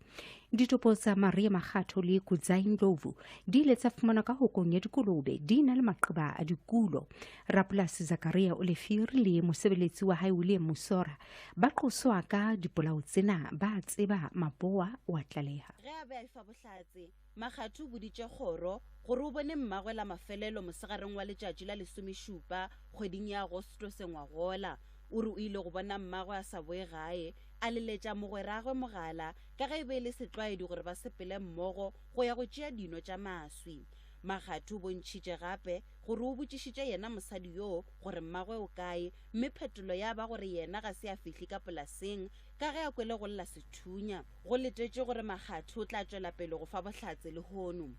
Ditopo tsa Maria Makgatho le Kudzai Ndlovu di ile tsa fumanwa ka hokong ya dikolobe di na le maqeba a dikulo. Rapolasi Zakaria Olefiri le mosebeletsi wa hae William Musora ba qoswa ka dipolao tsena ba tseba maboa wa tlaleha. Ge a ba ifa bohlatse Makgatho o buditse kgoro gore o bone mmagwe la mafelelo mosegareng wa letšatši la 17 kgweding ya Agosto sengwagola. O re o ile go bona mmagwe a sa boe gae a leletša mogweragwe mogala ka ge e be le setlwaedi gore ba sepele mmogo go ya go tšea dino tša maswi. Makgatho o bontšhitše gape gore o botšišitše yena mosadi yoo gore mmagwe o kae, mme phetolo ya ba gore yena ga se a fihle ka polaseng ka ge a kwele go lla sethunya. Go letetše gore Makgatho o tla tšwela pele go fa bohlatse le hono.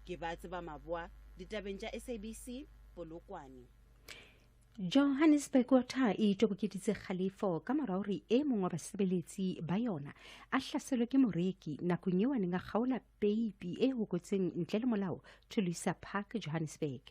Ke ba tseba maboa ditabeng tša SABC Polokwane. Johannesburg Water e tobokeditse kgalefo ka mora hore e mongwe wa basebeletsi ba yona a hlaselwe ke moreki nakong eo a neng a kgaola peipi e hokotseng ntle le molao Tuluisa Park Johannesburg.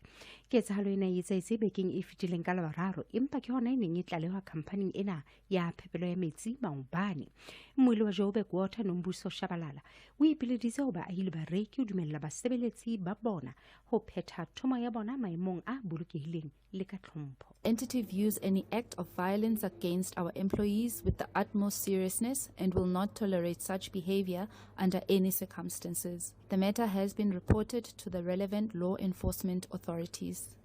Ketsahalo ena e etsahetse bekeng e fetileng ka Laboraro, empa ke hona e neng e tlalehwa khampaning ena ya phepelo ya metsi Maobane. Mmueli wa Joburg Water Nombuso Shabalala o ipileditse ho baahile bareki ho dumella basebeletsi ba bona ho phetha thomo ya bona maemong a bolokehileng le ka tlhompho. Entity views any act of violence against our employees with the utmost seriousness and will not tolerate such behavior under any circumstances. The matter has been reported to the relevant law enforcement authorities.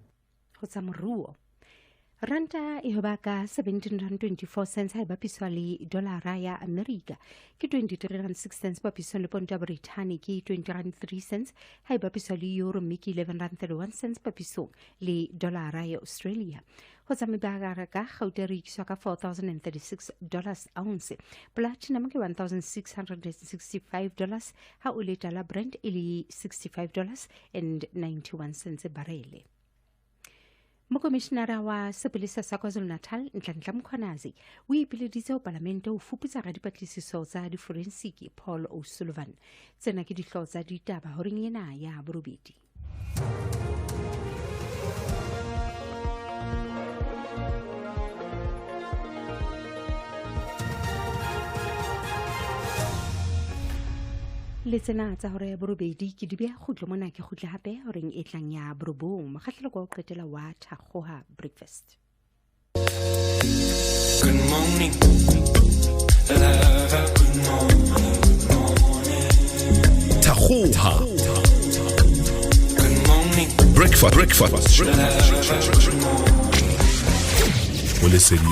Ranta e hoba ka 17.24 cents ha bapiswa le dolara ya America ke 23.6 cents bapiswa le ponto ya Britannia ke 20.3 cents ha bapiswa le euro mme ke 11.31 cents bapiswa le dolara ya Australia. Ho tsa mebagara ka Gauteng re ikiswa ka $4,036 ounce, platinum ke $1,665 ha o le dala Brent e le $65.91 barele. Mokomishenara wa sepolesa sa KwaZulu-Natal Nhlanhla Mkhwanazi o ipileditse ho palamente ho fuputsa ga dipatlisiso tsa diforensiki Paul O'Sullivan. Tsena ke dihlooho tsa ditaba ho reng ena ya borobedi. Le tsena tsa hore ya borobedi ke di bea khutlo mona ke khutle hape hore e tlang ya borobong makgahlelo go qetela wa Thakgoha breakfast. Good morning, love, good morning. Thakgoha. Good morning, Breakfast. Listen,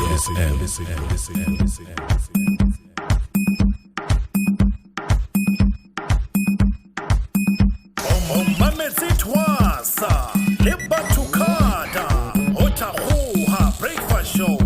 breakfast show.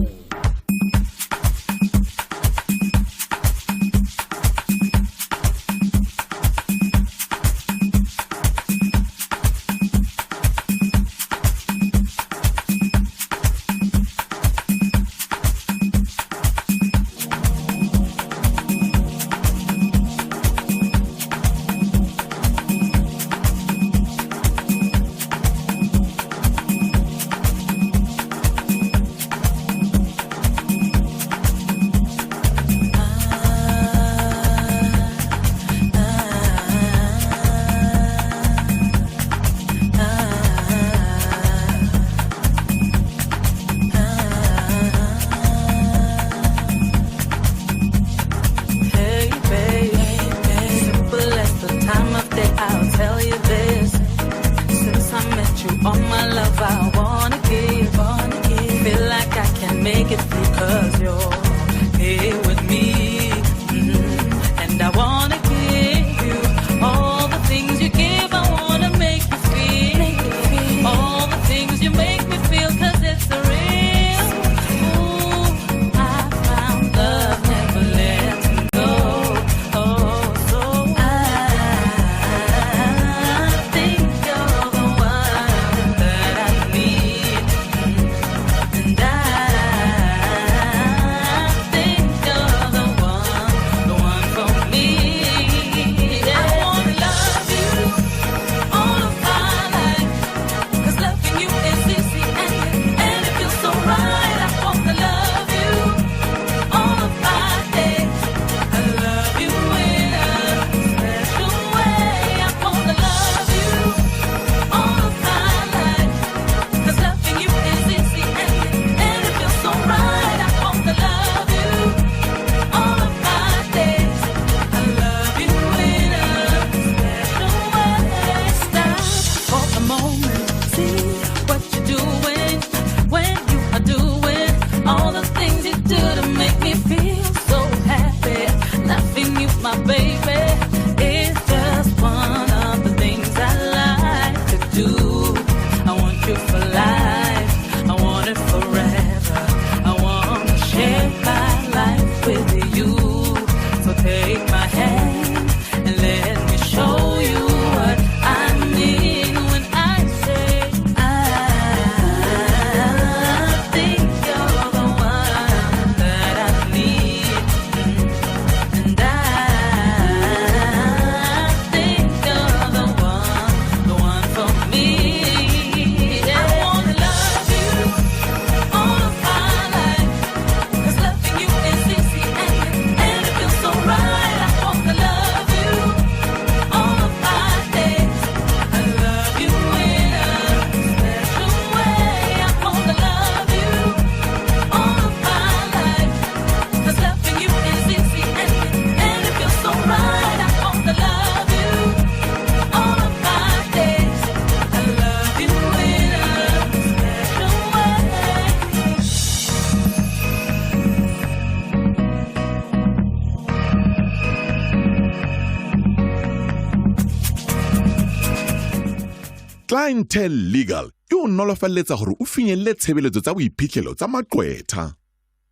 Clientele Legal ke o nolofaletsa gore o finyelle tshebeletso tsa boiphitlhelo tsa maqwetha.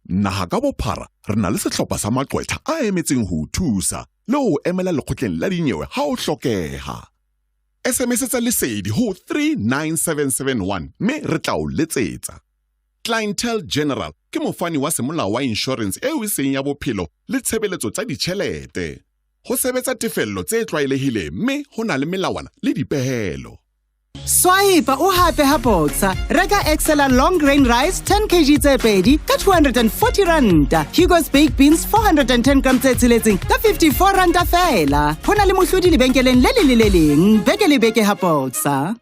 Naha ka bophara re na le sehlopha sa maqwetha a emetseng ho thusa le ho emela lekgotleng la dinyewe ha o hlokeha. SMS tsa lesedi ho 39771 mme re tla o letsetsa. Clientele General ke mofani wa semolao wa insurance eo e seng ya bophelo le tshebeletso tsa ditjhelete. Ho sebetsa tefello tse tlwaelehileng mme ho na le melawana le dipehelo. Swipe o hape ha Boxer. Reka Excella long grain rice 10 kg tse pedi ka 240 ranta. Hugo's baked beans 410 grams tse tsheletseng ka 54 ranta fela. Hona le mohlodi lebenkeleng le leng. Beke le beke ha Boxer.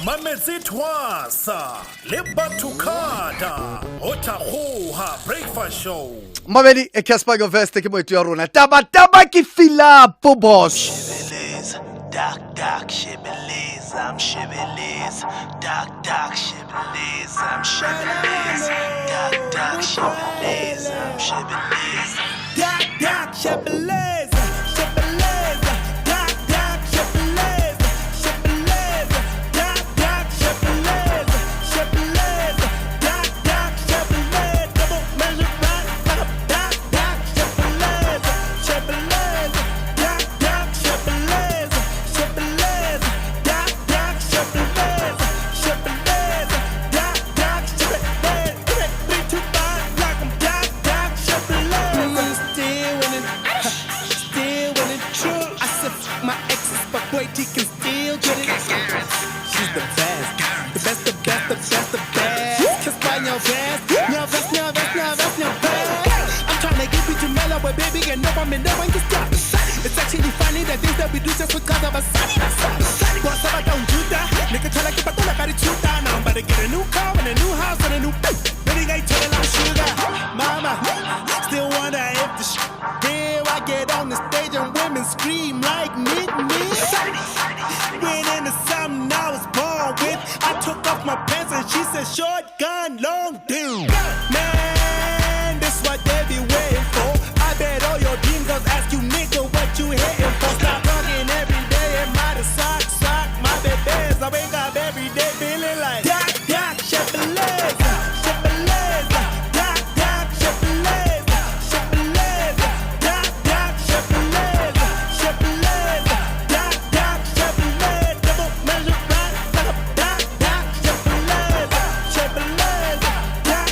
Mametsi Twasa le Batukada Otahoha Breakfast Show. Mabedi e Casper Goveste ke moetu ya rona. Taba ki fila po boss. Doc, Shibboleth, I'm Shibboleth. Doc, Shibboleth, I'm Shibboleth. Doc, Shibboleth, I'm Shibboleth. Doc, Shibboleth, Shibboleth. Doc, Shibboleth, Shibboleth. Doc, Shibboleth, Shibboleth. Doc, Shibboleth. Double measure right, Doc, Shibboleth, Shibboleth. Doc, Shibboleth. He can still get it. She's the best. The best. Kiss by your vest. Your best. I'm trying to get you to mellow, but baby, you know I'm in no one can stop. It's actually funny the things that we do just because of a sunny. Boss, I don't do that. Nigga, tell like if I don't like it, you down. I'm about to get a new car and a new house and a new boat. Really ain't telling I'm sugar. Mama, still wonder if the real. I get on the stage and women scream like me. Went into something I was born with. I took off my pants and she said short gun, long dude. Man, this what they be waiting for. I bet all your dreams girls ask you nigga what you hating for. Stop talking every day and my sock, my babies. I wake up every day feeling like Doc, Shibboleth, Shibboleth. Doc, Shibboleth, Shibboleth. Doc, Shibboleth, Shibboleth. Doc, Shibboleth. Double measure right, Doc, Shibboleth, Shibboleth. Doc,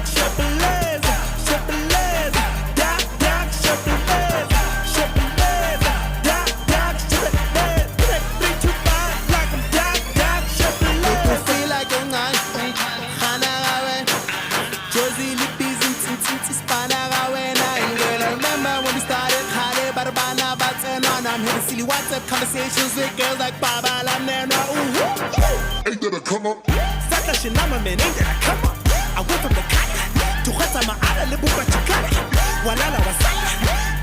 Shibboleth, Shibboleth. Doc, Shibboleth, Shibboleth. Doc, Shibboleth. 3, 2, 5, like I'm Doc, Shibboleth. You feel like you're not Josie Lippies and Spana. I remember when we started Hale Barbana and on. I'm here to silly WhatsApp conversations with girls like Baba Lamnana. Ain't that a come up? Saka Shinama man, ain't that a come up? I went from the Kaya to Hatama Ala Libuba Chakara. Walala Wasala.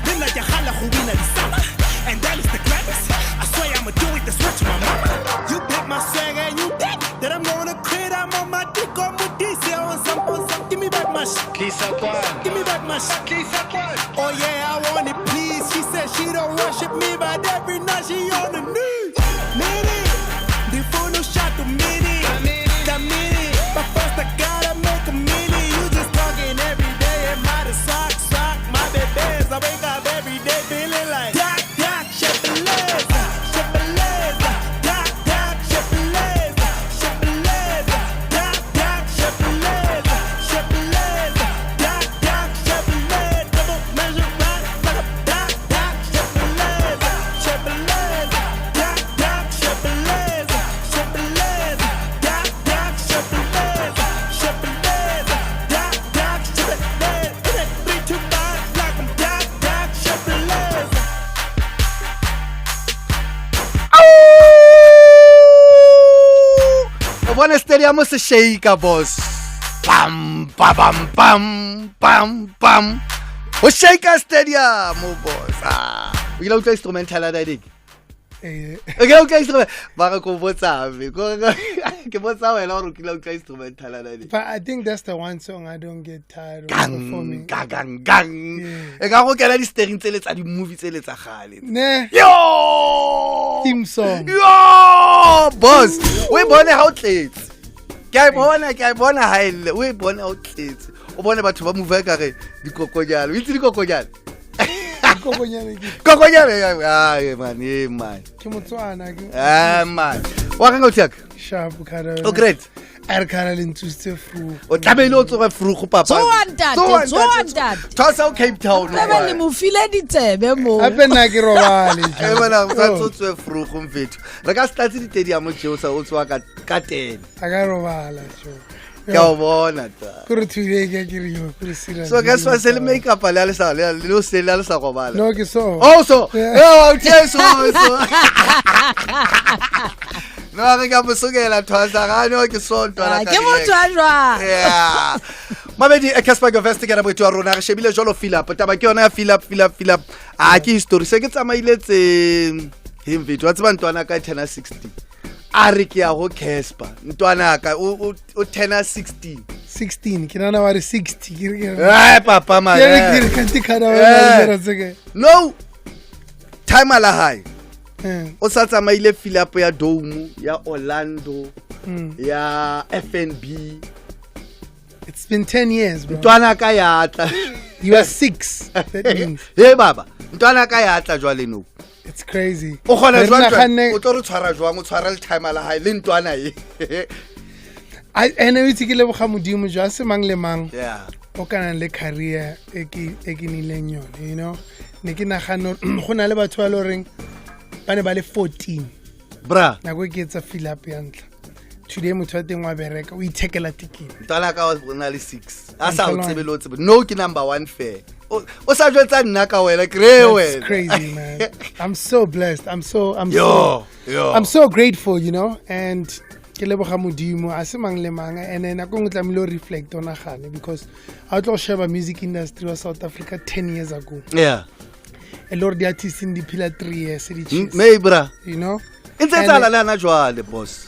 Then like Yahala Huina the summer. And that is the gladness. I swear I'ma do it, that's what to my mama. You pick my swag and you think that I'm gonna quit. I'm on my dick on with this. Give me back my shit. Give me back my shit. Oh yeah, I want it, please. She said she don't worship me, but every night she on the knees. Mini, the phono shot to mini. The mini, but first I gotta make a mini. You just talking every day and my sock, my babies. I wake up every day feeling like Doc, Shibboleth, Shibboleth. Doc, Shibboleth, Shibboleth. Doc, Shibboleth, Shibboleth. Doc, Shibboleth. Double measure right, Doc, Shibboleth, Shibboleth. Doc, Shibboleth, Shibboleth. Doc, Shibboleth, Shibboleth. Doc, Shibboleth. 3, 2, 5, like I'm Doc, Shibboleth. Buona stadiamo se shake boss. Pam pam pam pam pam. O shake stadium boss. Ah, you know the instrumental la dik. Okay, instrument. Ba go botsa me. Ke botsa wena o kilo ka instrumental la dik. But I think that's the one song I don't get tired of performing. Gang. E ka go kena di steering tsele tsa di movie tsele tsa gale. Ne. Yo! Theme song. Yo! yo boss o e bone ha o tletse ke a bona ha ile o e bone ha o tletse o bone batho ba move ka re dikokonyana o itse dikokonyana kokonyana ay man ke Motswana ke man wa ka ngothaka sharp kada o great er kana le ntsuste fru o tlabele o tsoga frugo papa so wanda thosa o Cape Town ba le mo file ditsebe mo ape nna ke robale e bona sa tsotswe frugo mfethu re ka start di stadium jo sa o tswa ka 10 aga robala jo ke o bona ta kuri thule ke yo kuri sira so guys was le makeup ale sa le lo se le sa robala no ke so so o tieso no re ka bosogela thosa ga no ke so ntwana ka ke motho a jwa yeah Mamedi Casper Govesti ke ra botho rona re shebile jolo Philip taba ke yona ya Philip a ke history se ke tsamaile tse himvito wa tseba ntwana ka 10-16 a re ke ya go Casper ntwana ka o 10-16 ke nana wa re 60 ke papa man ke ka tikana wa tseke no time ala high o sa tsamaile Philip ya Dome ya Orlando ya FNB. It's been 10 years, bro. Ntwana ka yatla. You are 6. That means. Hey baba, ntwana ka yatla jwale no. It's crazy. O khona jwang o tlo re tshwara jwang o tshwara le time ala high le ntwana e. Ene itse ke le boga modimo jwa se mang le mang. Yeah. O kana le career e ke nileng yone, you know. Ne ke nagana go na le batho ba lo reng ba ne ba le 14. Bra. Na go ke tsa Philip yantla. Today motho a teng wa bereka o ithekela ticket ntwana ka o na le 6 a sa o tsebelo tsebe no ke number 1 fair o sa jwetsa nna ka wena That's crazy man. I'm so blessed. I'm so grateful, you know, and ke leboga modimo a se mang le mang and then a go ngtlamile reflect on agane because I tlo sheba music industry of South Africa 10 years ago. Yeah. A lot of the artists in the pillar 3 years maybe bra, you know. Intsetsala le ana jwale boss.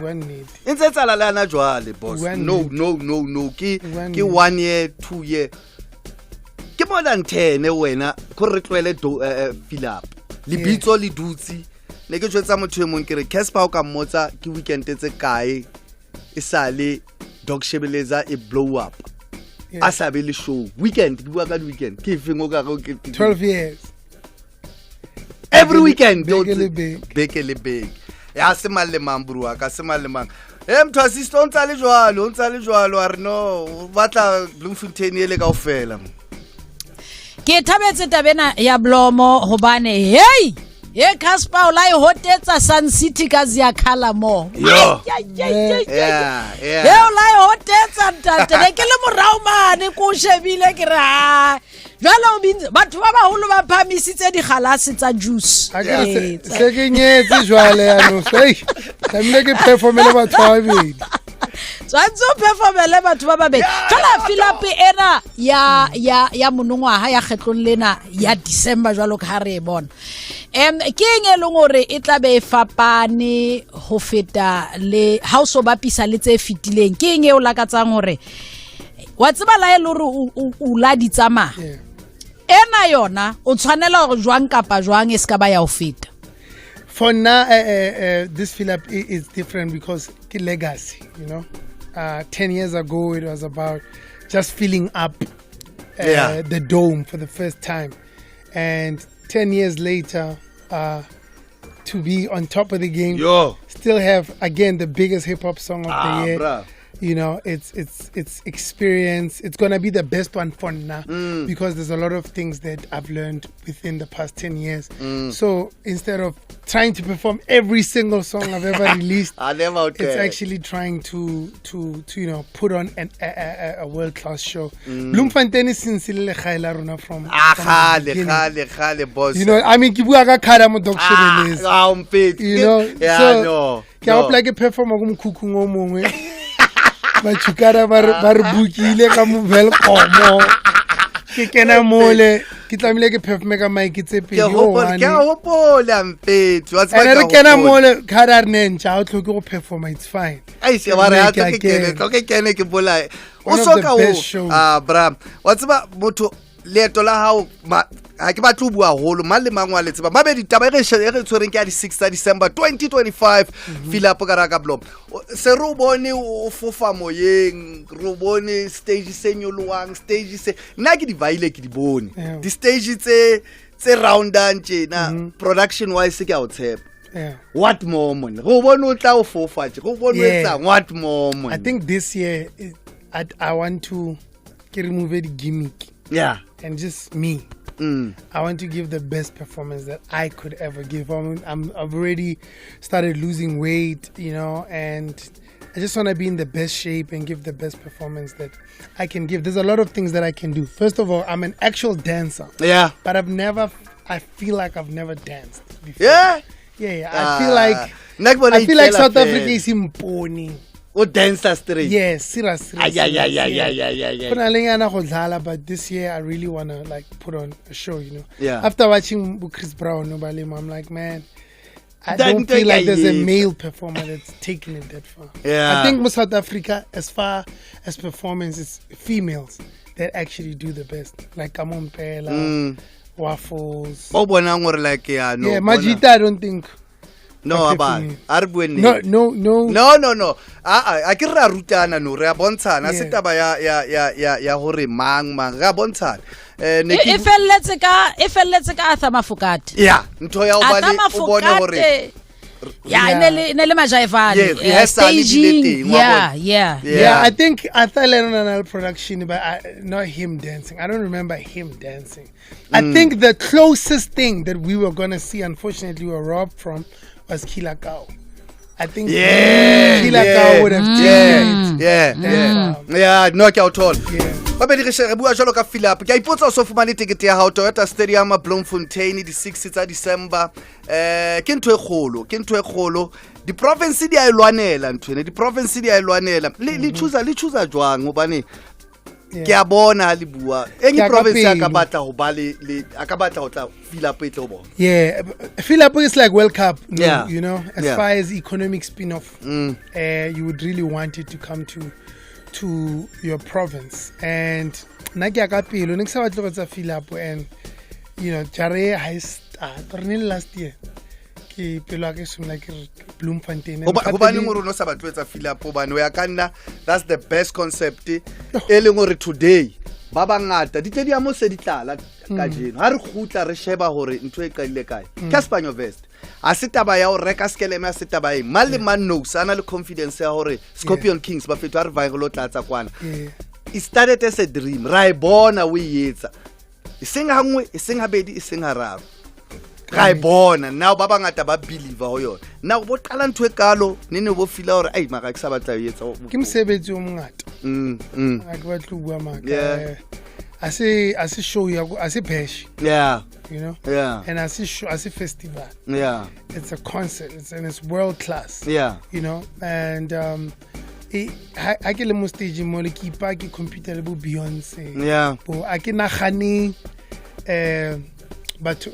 One need. Intsetsala le ana jwale boss. No. Ki 1 year, 2 year. Ke more than 10 wena go re tlwele Philip. Lebitso le dutsi. Ne ke tshwetsa motho e mong ke re Casper o ka mmotsa ke weekend tse kae e sale Dog Shebeleza e blow up. A sa be le show. Weekend ke bua ka weekend. Ke ifeng o ka go ke 12 years. Every weekend bekele big ya se malle mamburu ka se malle mang mtho assistant o ntsa le jwalo a re no batla Bloemfontein ele ka ofela ke thabetse tabena ya Blomo hobane Casper o la e hotetsa Sun City ka zia khala mo yeah o la e hotetsa ntante ne ke le morao mane ko shebile ke ra jalo batho ba baholo ba phamisitse digalase tsa juice se ke nyetse jwale ya no tlamile ke performele batho ba babedi tsantso performele batho ba babedi jala Philip era ya monongwaga ya kgetlong lena ya December jalo ka re bona ke eng e leng gore e tla be fapane ho feta le house of bapisa le tse fitileng ke eng e o lakatsang gore wa tseba la e le gore o la di tsama ena yona o tshwanela gore jwang kapa jwang e ska ba ya o feta. For now this Philip is different because ke legacy, you know. 10 years ago it was about just filling up the Dome for the first time, and 10 years later to be on top of the game, still have again the biggest hip hop song of the year. Bruh. You know, it's experience. It's gonna be the best one for now because there's a lot of things that I've learned within the past 10 years. So instead of trying to perform every single song I've ever released, it's actually trying to you know put on a world class show. Bloemfontein is sincerely khaila rona from khale boss. You know, I mean, kibu aga khara mo Dog Shebeleza. You know, so ke a like a perform go mkhukhu ngo mongwe. Machukara bar bukile ka mo velkomo ke kena mole ke tlamile ke perform ka mic tse pedi ke hopola mpetsi wa tsaka re kena mole khara re ntsha o tlhoke go perform, it's fine. Ai se ba re ha ke kene ke bola o soka o bra wa tseba motho leeto la hao ha ke batlo bua holo mang le mang wa le tseba mabedi taba e re tshwereng ke ya di 6 tsa December 2025 Philip Karaka Blom se ro bone o fofa moyeng ro bone stage se nyoloang stage se nna ke di vaile ke di bone di stage tse roundan tjena production wise ke a o tshepa. What more mon go bone o tla o fofa go bone o etsa what more mon. I think this year I want to remove the gimmick. Yeah. And just me. I want to give the best performance that I could ever give. I've already started losing weight, you know, and I just want to be in the best shape and give the best performance that I can give. There's a lot of things that I can do. First of all, I'm an actual dancer. Yeah. But I feel like I've never danced before. Yeah? Yeah. I feel like South Africa is imponi. O dancer straight. Yes, serious. Yeah. But this year I really wanna like put on a show, you know. Yeah. After watching Chris Brown, I'm like, man, I don't feel like there's a male performer that's taking it that far. Yeah. I think South Africa, as far as performance, it's females that actually do the best. Like Kamon Pela, Waffles. Oh, like yeah, no. Yeah, Majita, I don't think. No, No. a ke ra rutana no re a bontshana se taba ya hore mang ga bontshana e felletse ka Arthur Mafokate. Yeah, ntho ya o bale o bone hore ne le majaivane staging. Yeah. I think I thought Lennon production, but not him dancing. I don't remember him dancing. I think the closest thing that we were gonna see, unfortunately, we were robbed from, was Kila Kao. I think Kila Kao would have taken it. Yeah, no ke a o thola. Ba be di re bua jalo ka Philip ke a ipotsa o so fumane ticket ya hao Toyota Stadium Bloemfontein di 6 tsa December ke ntho e kgolo di province di a ilwanela ntwene di province di a ilwanela le choose jwang gobane ke a bona le bua eng province ya ka batla go ba le aka batla go tla Philip e tlo bona. Yeah, Philip is like World Cup, Yeah. you know, as far as economic spin-off, you would really want it to come to your province. And Nagia Kapilo, next time I Philip, and you know, Jare high start last year. Ke pelo ke some like Bloemfontein. Hobane ngoro no sa batlo etsa Philip hobane o ya kanna, that's the best concept e leng gore today ba bangata di tle di amo se di tlala ka jeno ha re khutla re sheba hore ntho e kaile kae Casper Nyovest a se taba ya o reka skeleme a se taba e mal le man knows ana le confidence ya hore Scorpion Kings ba fetwa re viral lo tlatsa kwana. It started as a dream ra e bona o etsa iseng hangwe iseng habedi iseng hararo ga e bona now ba bangata ba believe ho yona now bo qala ntwe kalo nene bo fila hore ai maka ke sa batla etsa ke mosebetsi o mongata a ke batlo bua maka I say show ya I say bash, you know, and I say festival, it's a concert, it's world class, you know, and I ke le mo stage mo le kipa ke computer le bo Beyonce, bo a ke nagane but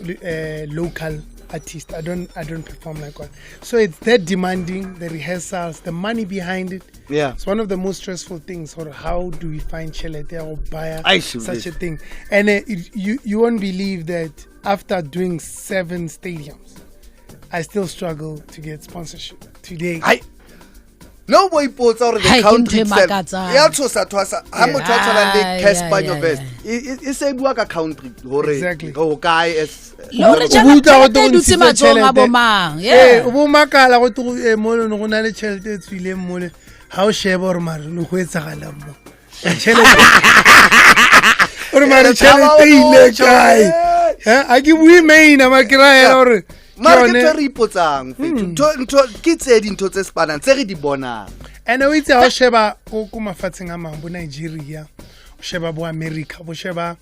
local artist. I don't perform like one. So it's that demanding, the rehearsals, the money behind it. Yeah. It's one of the most stressful things. Or how do we find chelete or buy such a thing? And you won't believe that after doing 7 stadiums, I still struggle to get sponsorship today. No boy puts out the country itself. Ya tsosa twasa ha motho a tshwana le Casper Nyovest e se bua ka country hore go kae es lo re jana tšhelete dutse matsong a bomang o bo makala go tlo mo le go na le tšhelete tswile mo le ha o sheba gore mare no go etsagala mo tšhelete ore mare tšhelete ile kae a ke bue maina ma kira gore market re ipotsang ntho ke tse dintho tse spanang tse re di bonang and o itse ha o sheba go mafatsheng a mang bo Nigeria o sheba bo America bo sheba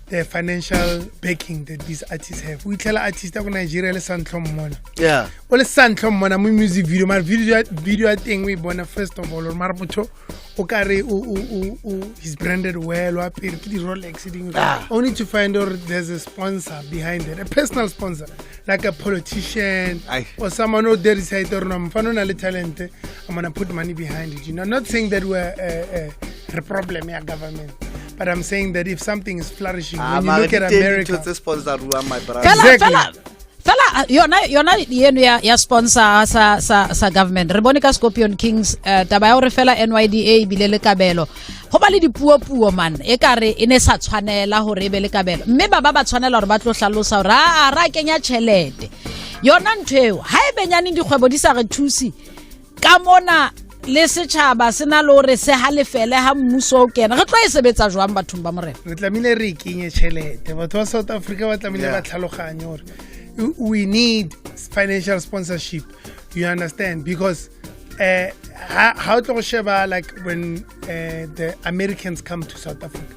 the financial backing that these artists have. We tell artists that Nigeria le Santlom Mona. Yeah. Well, Santlom Mona, my music video, my video thing we born first of all, or Marbuto, Okare, he's branded well, or appear the Rolex. Only to find out there's a sponsor behind it, a personal sponsor, like a politician or someone who there is either I'm talent. I'm gonna put money behind it. You know, not saying that we're a problem, yeah, government. But I'm saying that if something is flourishing, Ah, when you mara look at di teng America, dintho tse sponsor-uwang, my brother. fela yona eno ya sponsor sa government re bone ka Scorpion Kings taba ya gore fela NYDA bile le kabelo go ba le dipuo man e kare e ne sa tshwanela gore e be le kabelo mme ba tshwanela gore ba tlo hlalosa gore ra kenya tšhelete yona nthweo ha e benyane dikgwebo di sa re thusi ka mona le setšhaba se na le gore se halefele ha mmuso o kena re tlo e sebetsa jwang bathong ba morena re tlamehile re kenye tšhelete batho ba South Africa ba tlamehile ba tlhaloganye gore we need financial sponsorship, you understand? Because how to sheba like when the Americans come to South Africa,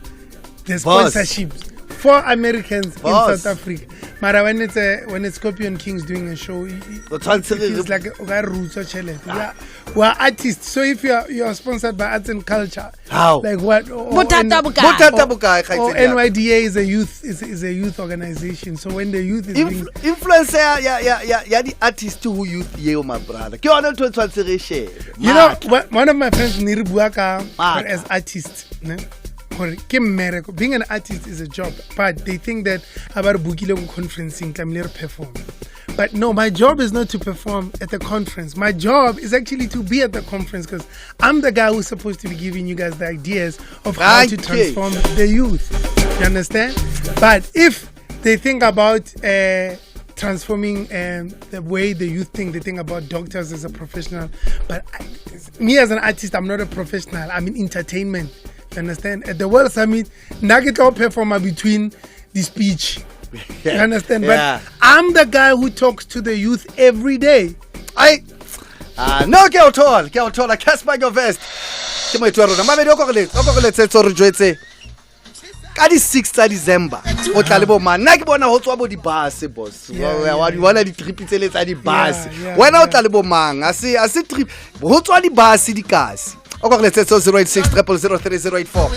the sponsorships for Americans in South Africa. Mara when it's Scorpion Kings doing a show, it's like roots or challenge. We're artists, so if you're sponsored by arts and culture, how like what? Or NYDA is a youth organization. So when the youth is influencer, yeah, the artist who youth, yeah, my brother. You know, one of my friends, Niribuaka, as artist. Being an artist is a job, but they think that about Bukilong conferencing, perform. But no, my job is not to perform at the conference. My job is actually to be at the conference because I'm the guy who's supposed to be giving you guys the ideas of how to transform the youth. You understand? But if they think about transforming the way the youth think, they think about doctors as a professional. But me as an artist, I'm not a professional. I'm in entertainment. You understand? At the World Summit, Nagito performer between the speech. You understand? Yeah. But I'm the guy who talks to the youth every day. No, ke o thola Casper your vest. Ke mo etwa rona mabedi o kogeletse tso re jwetse ka di 6 tsa December o tla le bo man nna ke bona ho tswa bo di bus boss wa di bona di trip tsele tsa di bus wena o tla le bo mang a se trip ho tswa di bus di kasi o kogeletse 086 0003084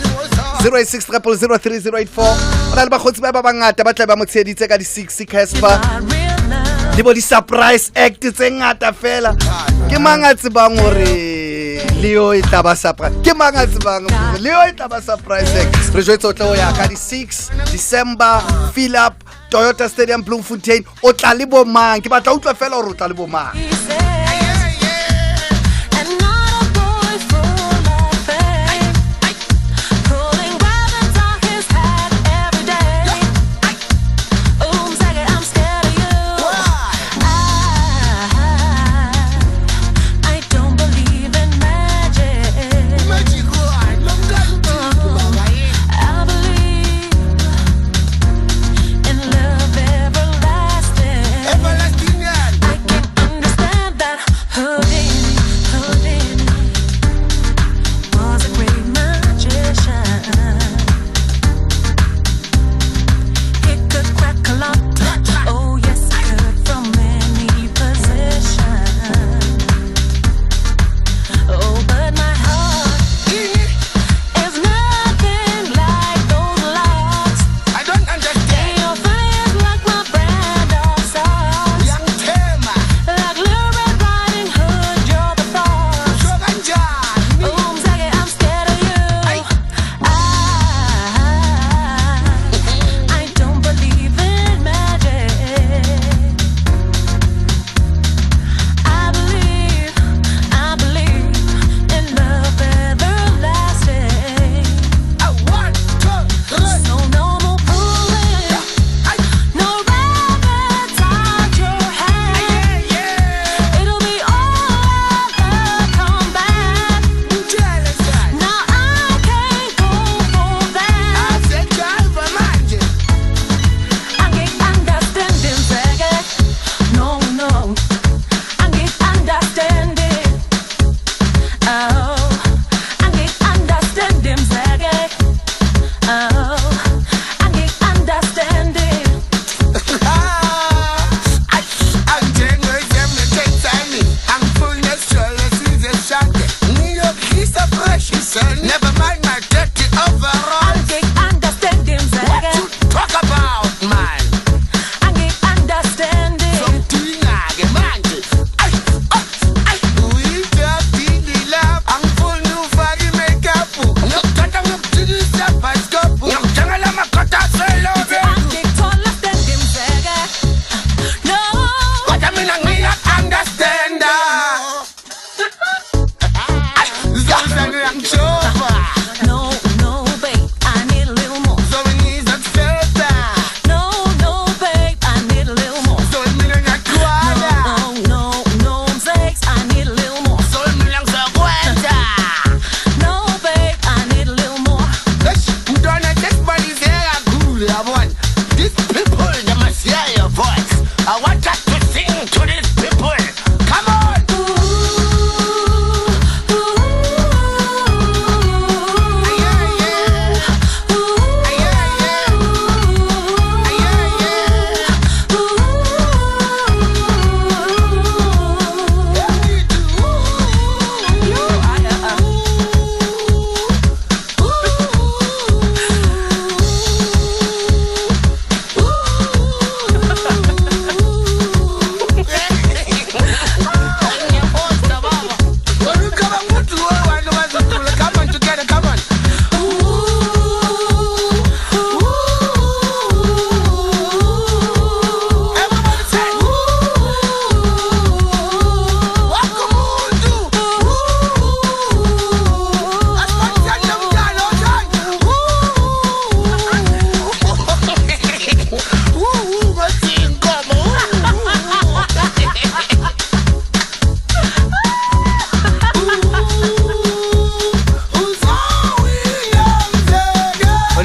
086 0003084 ona le ba khotsi ba bangata ba tla ba mo tsheditse ka di 6 Casper di bo di surprise act tse ngata fela ke manga tsebang hore Leo e tla ba surprise ke manga tsebang Leo e tla ba surprise act re jwetsa o tla o ya ka di 6 December fill up Toyota Stadium Bloemfontein o tla le bo mang ke batla utlwa fela hore o tla le bo mang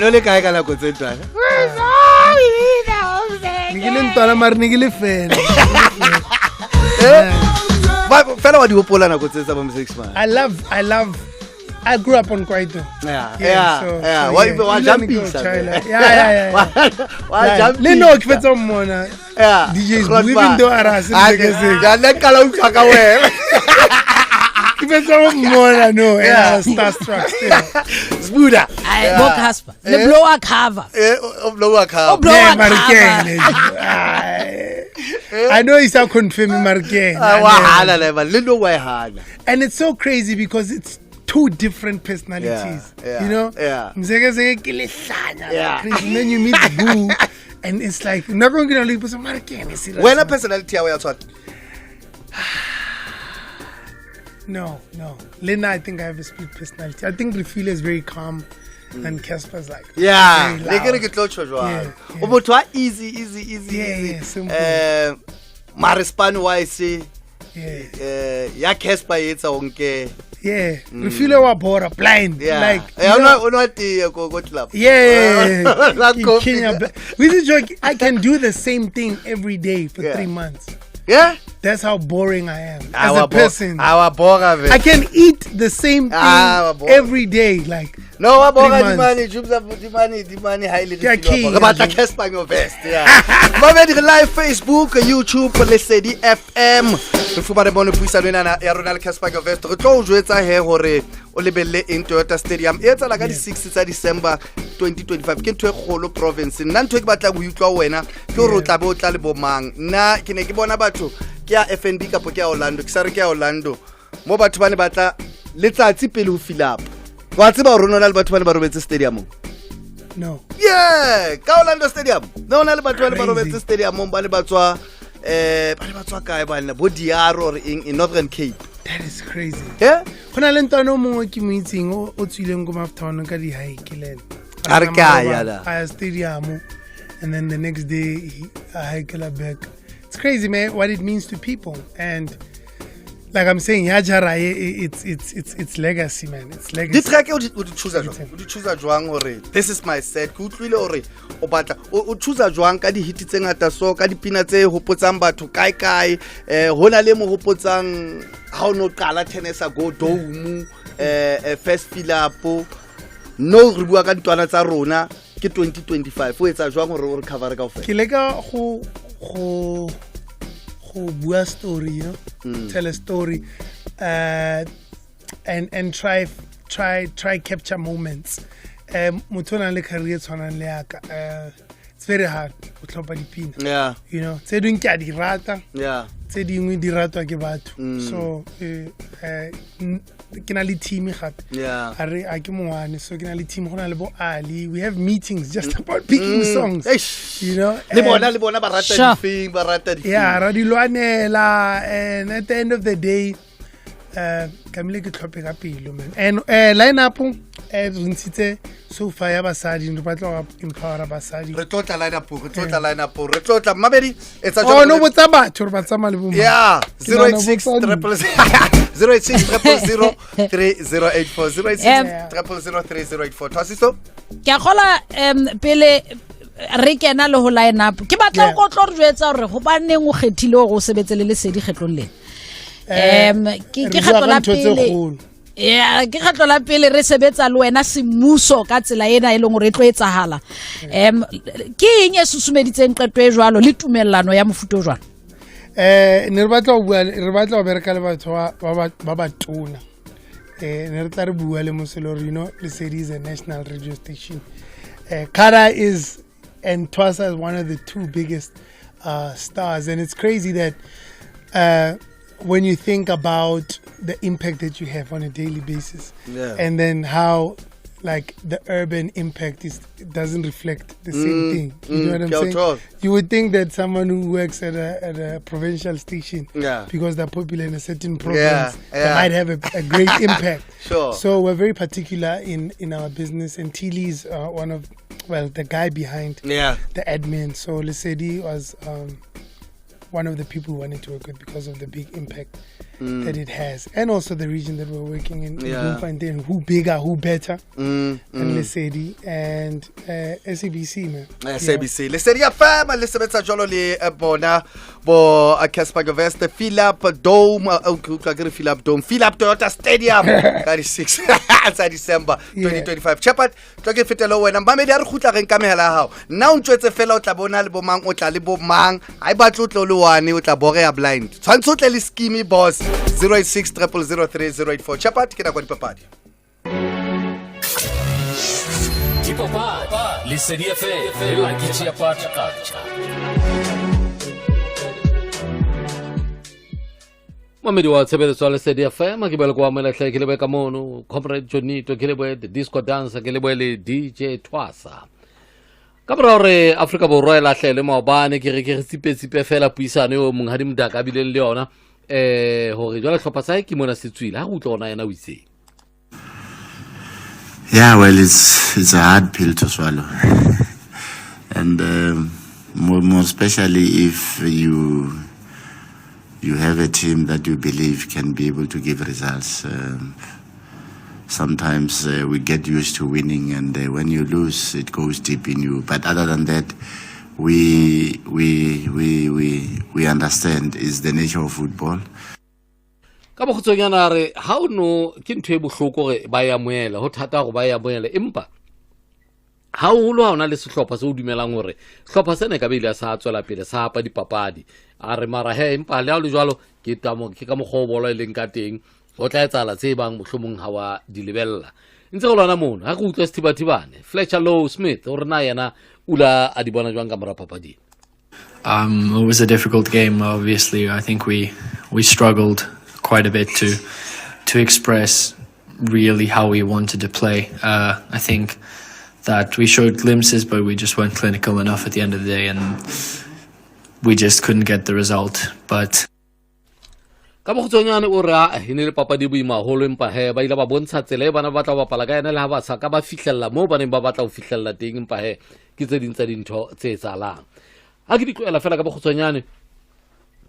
no le kae ka nako tse ntwana Ni le ntwana mare ni ke le fela. fela wa di hopola nako tse tsa bo 6 man. I grew up on Kwaito. Yeah. Wa jumpisa. Yeah. Wa jumpisa. Le no ke fetsa mmona. Yeah. DJs even though ara se ke ya le kala utlwa ka wena. Ke fetsa mmona no, starstruck still. Sbuda. Bo Casper. Le blower cover. Blower cover. Yeah, Marikeng. I know he's not confirming Marikeng. And it's so crazy because it's two different personalities. Yeah. You know? Yeah. And then you meet Boo, and it's like, not going to leave some Marikeng. When a personality, I was what? No. Lena, I think I have a split personality. I think Refila is very calm. And Casper's like, yeah, they get a close to easy. Yeah, simple. Marispano YC. Yeah, Casper it's okay. Yeah, Refila wa bora blind. Yeah, like go club. Kenya. With the joke, I can do the same thing every day for 3 months. Yeah, that's how boring I am as a person. I can eat the same thing every day, like. No, the money highly about Casper your vest. Yeah. Live Facebook, YouTube, Lesedi FM. Re fumane bono puisano ena ya rona le Casper your vest. Re tlo jwetsa he hore o lebelle in Toyota Stadium. E etsa la ka di 6 tsa December 2025 ke ntwe kgolo province. Nna ntwe ke batla go utlwa wena ke re o tla be o tla le bomang. Nna ke ne ke bona batho ke ya FNB kapo ke ya Orlando. Ke sa re ke ya Orlando. Mo batho bane batla letsatsi pele ho fill up. Wa tseba rona le batho ba ba robetse stadium? No. Yeah, ka Orlando Stadium. No na le batho ba ba robetse stadium ba le batswa kae ba le bo Diaro or in Northern Cape. That is crazy. Yeah? Khona le ntano mo ke mo itseng o tswileng go Maftown ka di hike lena. I stadium and then the next day I hike back. It's crazy, man, what it means to people. And like I'm saying, it's legacy, man. It's legacy. Di track o di choose jwang hore this is my set. Ku utlwile hore o batla o choose jwang ka di hit tse ngata so ka dipina tse hopotsang batho kae hona le mo hopotsang ha o no qala tennis go dome first fill up no re bua ka ditwana tsa rona ke 2025 o etsa jwang hore o recover ka ofela ke leka go bua story, you know, tell a story, and try capture moments. Mutona le career tshwana le aka. It's very hard to tlhopa dipina. Yeah. You know, tse dingwe ke a di rata. Yeah. Tse dingwe di ratwa ke batho. So ke na le team gape. Yeah. A ke moane so ke na le team go na le bo Ali. We have meetings just about picking songs. You know. Le bona ba rata difeng, ba rata difeng. Yeah, ra di lwanela, and at the end of the day kamile ke tlhophe ka pelo, man. And line up re ntshitse so far ya basadi re batla go empower basadi. Re tlotla line up re tlotla mabedi etsa jwalo. No botsa batho re batsama le bo. Yeah, 086 086 Twasiso ke gola pele re kena le ho line up ke batla go tlo re jwetsa hore go baneng o kgethile go sebetse le Lesedi kgetlong le ke kgetlo la pele. Yeah, ke kgetlo la pele re sebetsa le wena semmuso ka tsela ena e leng gore e tlo etsahala. Ke eng e susumeditseng qeto e jwalo le tumellano ya mofuta o jwalo? Ne re batla go bereka le batho ba ba tona. Ne re tla re bua le moselo, you know, Lesedi is a national radio station. Kara is and Twasa is one of the two biggest stars, and it's crazy that when you think about the impact that you have on a daily basis, and then how like the urban impact doesn't reflect the same thing. You know what I'm saying? You would think that someone who works at a provincial station, because they're popular in a certain province, they might have a great impact. Sure. So we're very particular in our business, and Tili is the guy behind the admin. So Lesedi was one of the people we wanted to work with because of the big impact that it has, and also the region that we're working in Yeah. Bloemfontein, who bigger, who better than mm. Lesedi and SABC, man. SABC Lesedi FM le sebetsa jalo le bona bo Casper Goveste Philip Dome Philip Dome Philip Toyota Stadium 36 tsa December 2025 Shepherd tlo ke fetelo wena mbamedi a re khutla reng ka mehela ya hao nna o ntwetse fela o tla bona le bo mang o tla le bo mang ha ba tlotlo le one o tla bore ya blind tshwantse o tle le scheme boss 086 0003084 Shepherd ke na kwa dipapadi Dipapadi Lesedi FM la kitchi ya pati culture. Mamedi wa tshebeletso ya Lesedi FM ke bele kwa melehle ke lebe ka mono Comrade Jonito ke lebe the disco dancer ke lebe le DJ Twasa ka bra hore Afrika Borwa e lahlele maobane ke re ke sipe fela puisano yo mong hadi mdaka bileng le yona hore jwale hlopha sa ke mona setswile ha go tlona yena o itse. Yeah, well, it's a hard pill to swallow, and more especially if you have a team that you believe can be able to give results. Sometimes we get used to winning, and when you lose, it goes deep in you. But other than that, we understand is the nature of football. Ka bogtsonyana re ha o no ke ntwe bohloko re ba ya moela ho thata go ba ya moela empa ha o lo ha ona le sehlopha se o dumelang hore sehlopha sene ka beile sa tswela pele sa apa dipapadi a re mara he empa le ha le jwalo ke tamo ke ka mogobolo e leng ka teng o tla etsala tse bang mohlomong ha wa dilebella ntse go lona mono ha go utlwa Stibane Fletcher Low Smith o rena yena ula a di bona jwang ka mora papadi. It was a difficult game. Obviously, I think we struggled quite a bit to express really how we wanted to play. I think that we showed glimpses, but we just weren't clinical enough at the end of the day, and we just couldn't get the result. But ka bogtsonyane o re ene le papadi boima holo empa he ba ile ba bontsha tsele bana ba tla ba pala ka ena le ha ba sa ka ba fihlella mo baneng ba batla ho fihlella teng empa he ke tse ding tsa dintho tse tsalang ha ke di tloela fela ka bogtsonyane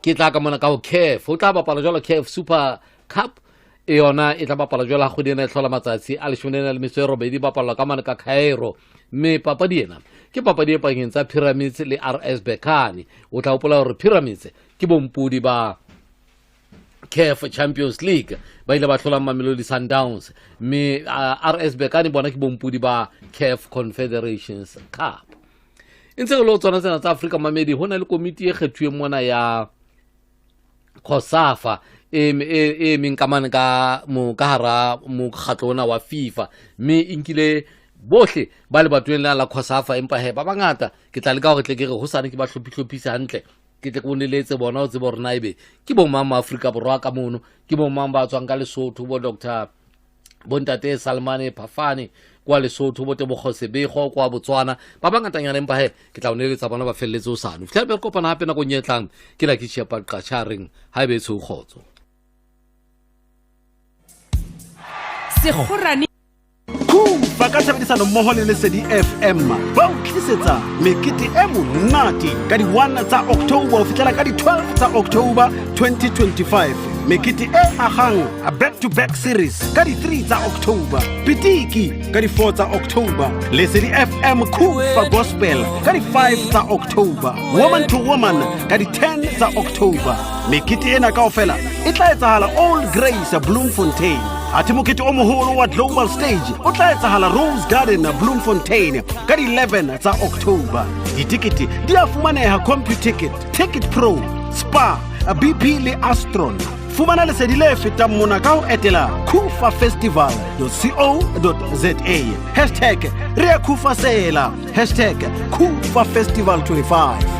ke tla ka mona ka ho CAF o tla bapala jwalo CAF Super Cup e yona e tla bapala jwalo ha kgwedi ena e tlhola matsatsi a 18 bapalwa ka mane ka Cairo mme papadi ena ke papadi e pakeng tsa Pyramids le RS Berkane o tla hopola hore Pyramids ke bompudi ba CAF Champions League ba ile ba hlola Mamelodi Sundowns mme RS Berkane bona ke bompudi ba CAF Confederations Cup ntse go lo tsona tsena tsa Afrika Mamedi hona le komiti e kgethuwe mona ya COSAFA e minkamane ka mo ka hara mo kgatlona wa FIFA mme inkile bohle ba le batweng la COSAFA empa he ba bangata ke tla le ka gore tle ke re ho sane ke ba hlophihlopisa hantle ke tle go neletse bona o tse bo rena ebe ke bo mama Afrika Borwa ka mono ke bo mama ba tswang ka Lesotho bo Dr. Bontate Salmane Phafane kwa Lesotho bo Tebo Khosebego kwa Botswana ba bangatanyana empa he ke tla o neletsa bona ba felletse o sane fitla be kopana hape na go nyetlang ke la ke tshepa qacharing ha be tso khotso Segorane ba ka tshebedisano mmoho le Lesedi FM ba o tlisetsa mekete e monate ka di 1 tsa October ho fihlela ka di 12 tsa October 2025 mekete e agang a back-to-back series ka di 3 tsa October pitiki ka di 4 tsa October Lesedi FM Kufa Gospel ka di 5 tsa October Woman to Woman ka di 10 tsa October mekete ena kaofela e tla etsahala All Grace Bloemfontein ati mokete o moholo wa Global Stage o tla etsahala Rose Garden Bloemfontein ka di 11 tsa October ditikete di a fumaneha CompuTicket Ticket Pro Spa BP le Astron fumana Lesedi le fetang mona ka ho etela kufafestival.co.za #ReaKufasela #KufaFestival25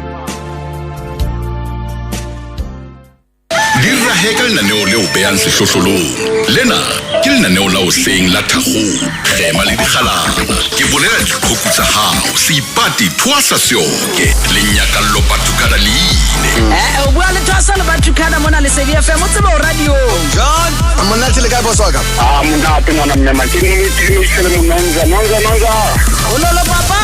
Dirra heka lenaneo leo behang sehlohlolong lena ke lenaneo la hoseng la Thakgo Khema le Dikgalana ke bolela ditlhoko tsa hao seipati Twasa Sioke le nyakallo Bathukana Leine o bua le Twasa le Bathukana mona Lesedi FM o tseba o radio John monate le kae boss wa ka monate mona mme matini le mononza o lo papa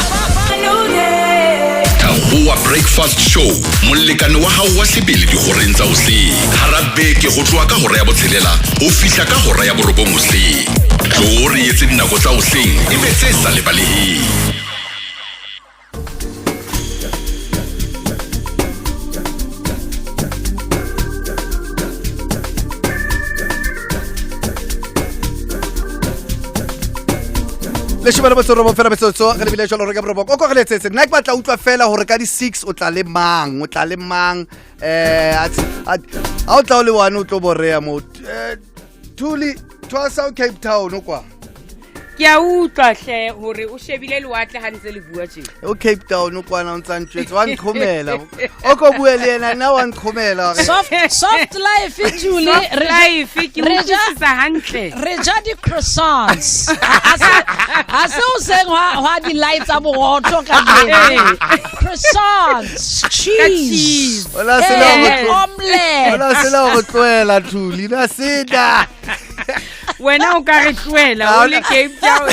Thakgo Thaboa Breakfast Show molekane wa hao wa sebele di horeng tsa hoseng harabeke go tloa ka hora ya botshelela o fihla ka hora ya borobong hoseng tlo re etse dinako tsa hoseng e be tse sa lebaleheng. le shebela botsoro fela betsotso re lebile jalo re ka boroboko o go letsetse nna ke batla utlwa fela hore ka di 6 o tla le mang a o tla o le one o tlo borea mo Thuli Twasa Cape Town o kwa ke a utlwa hle hore o shebile lewatle ha ntse le bua tje o Cape Town o kwana o ntsantswetse wa nkhomela o go bua le yena na wa nkhomela soft life Julie life ke utlwisisa hantle re ja di croissants ase o seng wa di lights a bogoto ka croissants cheese omelette ola sela go tloela Thuli na seda wena o ka re tloela o le Cape Town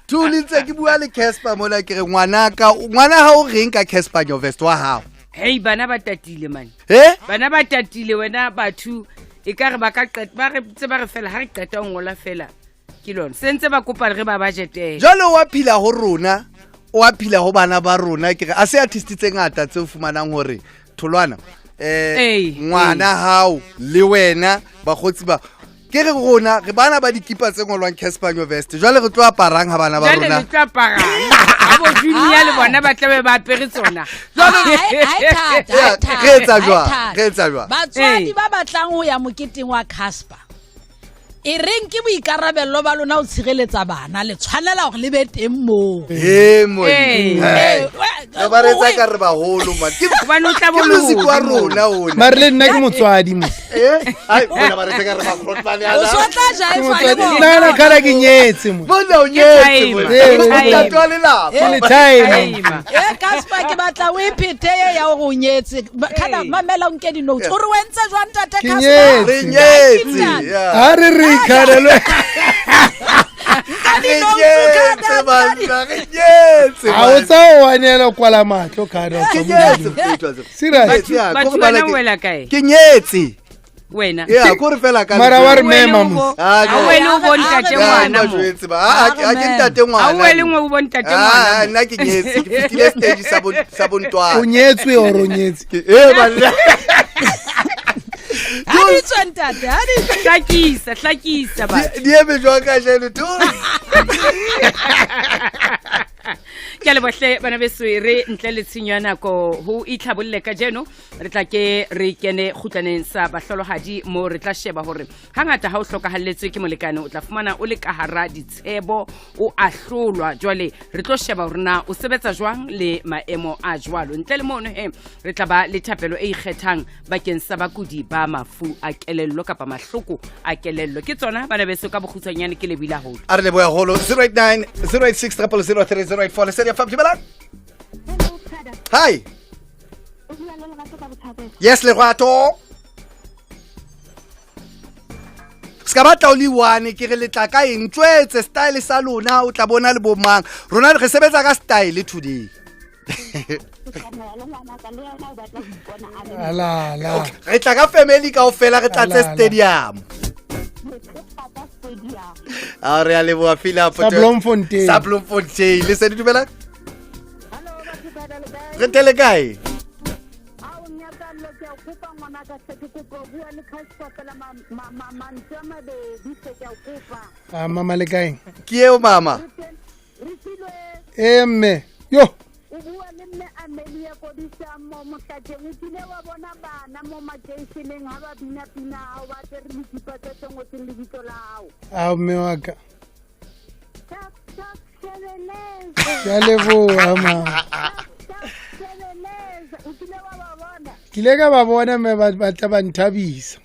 Thuli tse ke bua le Casper mona ke re ngwana ha o reng ka Casper nyo vest wa hao hey bana ba tatile man bana ba tatile wena batho e ka re ba ka qeta ba re tse ba re fela ha re qeta o ngola fela ke lona sentse ba kopa re ba budget jalo wa phila ho rona o a phila ho bana ba rona ke re a se artist tse ngata tse o fumanang hore tholwana ngwana hao le wena ba gotsi ba ke re rona re bana ba dikipa tse ngolwang Casper nyo vest jwale re tlo aparang ha bana ba rona jwale re tlo aparang abo junior le bona ba tlabe ba apere tsona re etsa jwa batswadi ba batlang ho ya moketing wa Casper e reng ke boikarabello ba lona o tshireletsa bana le tshwanela hore le be teng mo ba re tsa ka re ba holo man ke ba no tla bolo wa rona ona mare le nna ke motswadi mo ai bona ba re tsa ka re ba krotmane ala o sotla jaifa le mo nna kala ke nyetse mo bona o nyetse mo o tla le la le time Casper ke batla o iphete ya o go nyetse kana mamela o nke di notes o re wentse jwang tate Casper re nyetse ha re Karelo a o tsa o wanela kwala matlo Karelo ke nyetse wena go re fela ka mara wa re mema mo a wena o bontate ngwana mo a ke ntate ngwana a wele ngwe o bontate ngwana nna ke nyetse ke fitile stage sa bontwana o nyetswe o ro nyetse bana Hadi tswantata hadi hlakisa ba di eme jwa ka jeno tu ke le bohle bana beswere ntle le tshinyana ko ho itlhabolle ka jeno re tla ke re kene khutlaneng sa bahlolohadi mo re tla sheba hore hangata ha o hlokahalletswe ke molekane o tla fumana o le ka hara ditshebo o ahlolwa jwale re tlo sheba hore na o sebetsa jwang le maemo a jwalo ntle le mono re tla ba le thapelo e ikgethang bakeng sa bakudi ba mafu a kelello kapa mahloko a kelello ke tsona bana beso ka bokhutsanyane ke le bila holo a re le boya holo 089 086 003 084 Hi. Yes, le rato. Ska batla o li one ke re letla ka eng tswetse style sa lona o tla bona le bomang rona re sebetsa ka style today ala re tla ka family ka ofela re tlatse stadium a re a le boa fila Sablomfontein le se di dumela re tele kae mama le kae ke eo mama emme yo o bua le mme Amelia ko di sa mo motlakeng o tile wa bona bana mo makeisheneng ha ba bina pina ha ba tere le dipatse ngo tse le ditlo lao a mme wa ka ya leboha mama ke le ka ba bona me ba tla ba nthabisa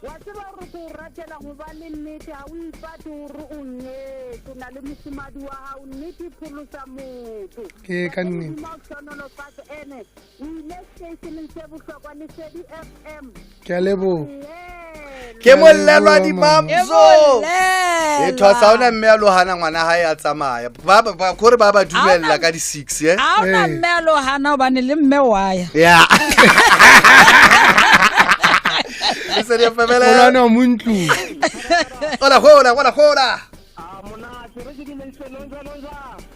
wa tseba re go ratela go ba le nnete ha o ipate hore o nyetse na le mosimadi wa ha o nnete pholosa motho ke ka nnete motsonolo patse ene o ile station se bohlokwa le Sedi FM ke leboha ke mollelwa dimamso e thosa ona mme a lohana ngwana hae a tsamaya ba khore ba dumella ka di 6 a ona mme a lohana ba ne le mme waya ya se le famela olana muntlu hola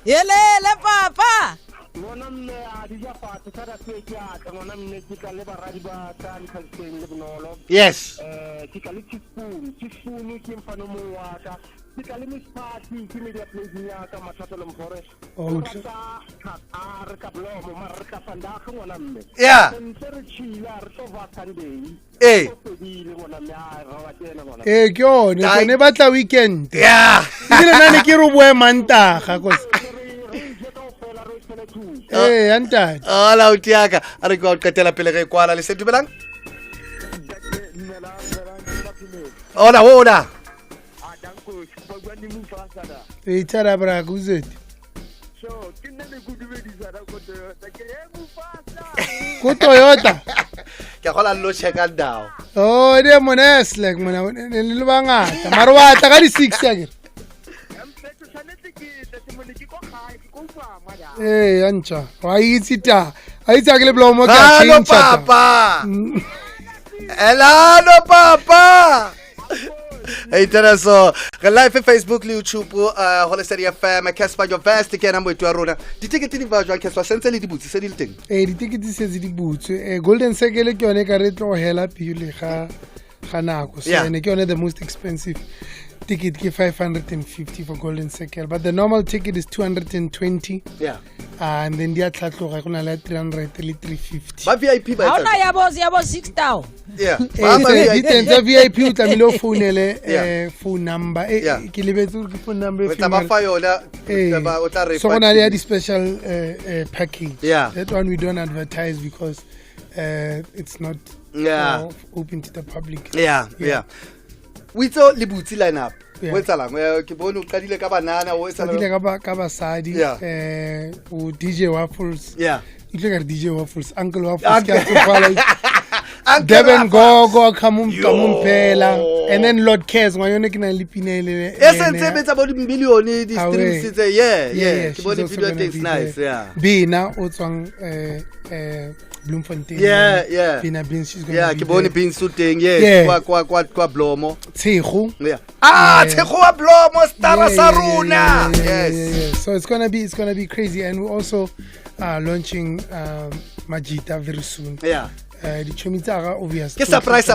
yelele papa ngwana mme a di ja fatse ka ratsetja ngwana mme ke ka le baradi ba ka ntlhaseng le bonolo yes ke ka le tsipuni ke mfano mo wa ka ke ka le mispati ke media place ya ka mathato le mfore ka ar ka blomo mar ka fanda ngwana mme yeah ntsere chila re to va kandei ke yone tsone batla weekend yeah ile nane ke re boe mantaga kos anta ala utiaka a re go qetela pele ge kwala le se dumelang hola itara bra kuzeti ko Toyota ke gola lo check out down oh de mones like mona le bangata mara wa tla ka di 6 ya ke ancha wa itsita a itsa ke le blomo ka change papa hello papa hey teraso ga live Facebook le YouTube Holy City FM Casper your vest ke na moitwa rona ditikete di ba jwa Casper sentse le dibutsi se di le teng ditikete se di butse Golden Circle ke yone ka re tlo hela pile ga nako so ene ke yone the most expensive ticket ke 550 for Golden Circle, but the normal ticket is 220. Yeah. And then dia tlatloga gona la 300 le 350. Ba VIP ba ha ona ya bo 6000. Yeah. Ba VIP o tlamile o founele phone number ke lebetse ke phone number fa ba fa yona ba o tla re so gona le di special package. Yeah. That one we don't advertise because it's not open to the public. Yeah. Witso le butsi line up o etsalang ke bone o qadile ka banana o etsalang qadile ka basadi o DJ Waffles ile ka DJ Waffles Uncle Waffles ke a tsofala Devin Gogo kamumpela and then Lord Cares ngwanyone ke na le pinele esentse betsa bo dimilione di streams tse ke bone video takes nice Bina o tswang Bloemfontein. Bina Beans, she's going to be there. Beans shooting, kwa Blomo. Tshego. Tshego wa Blomo, Stara Saruna. Yes. So it's gonna be crazy, and we're also launching Majita very soon. The Chomitara obviously. Surprise.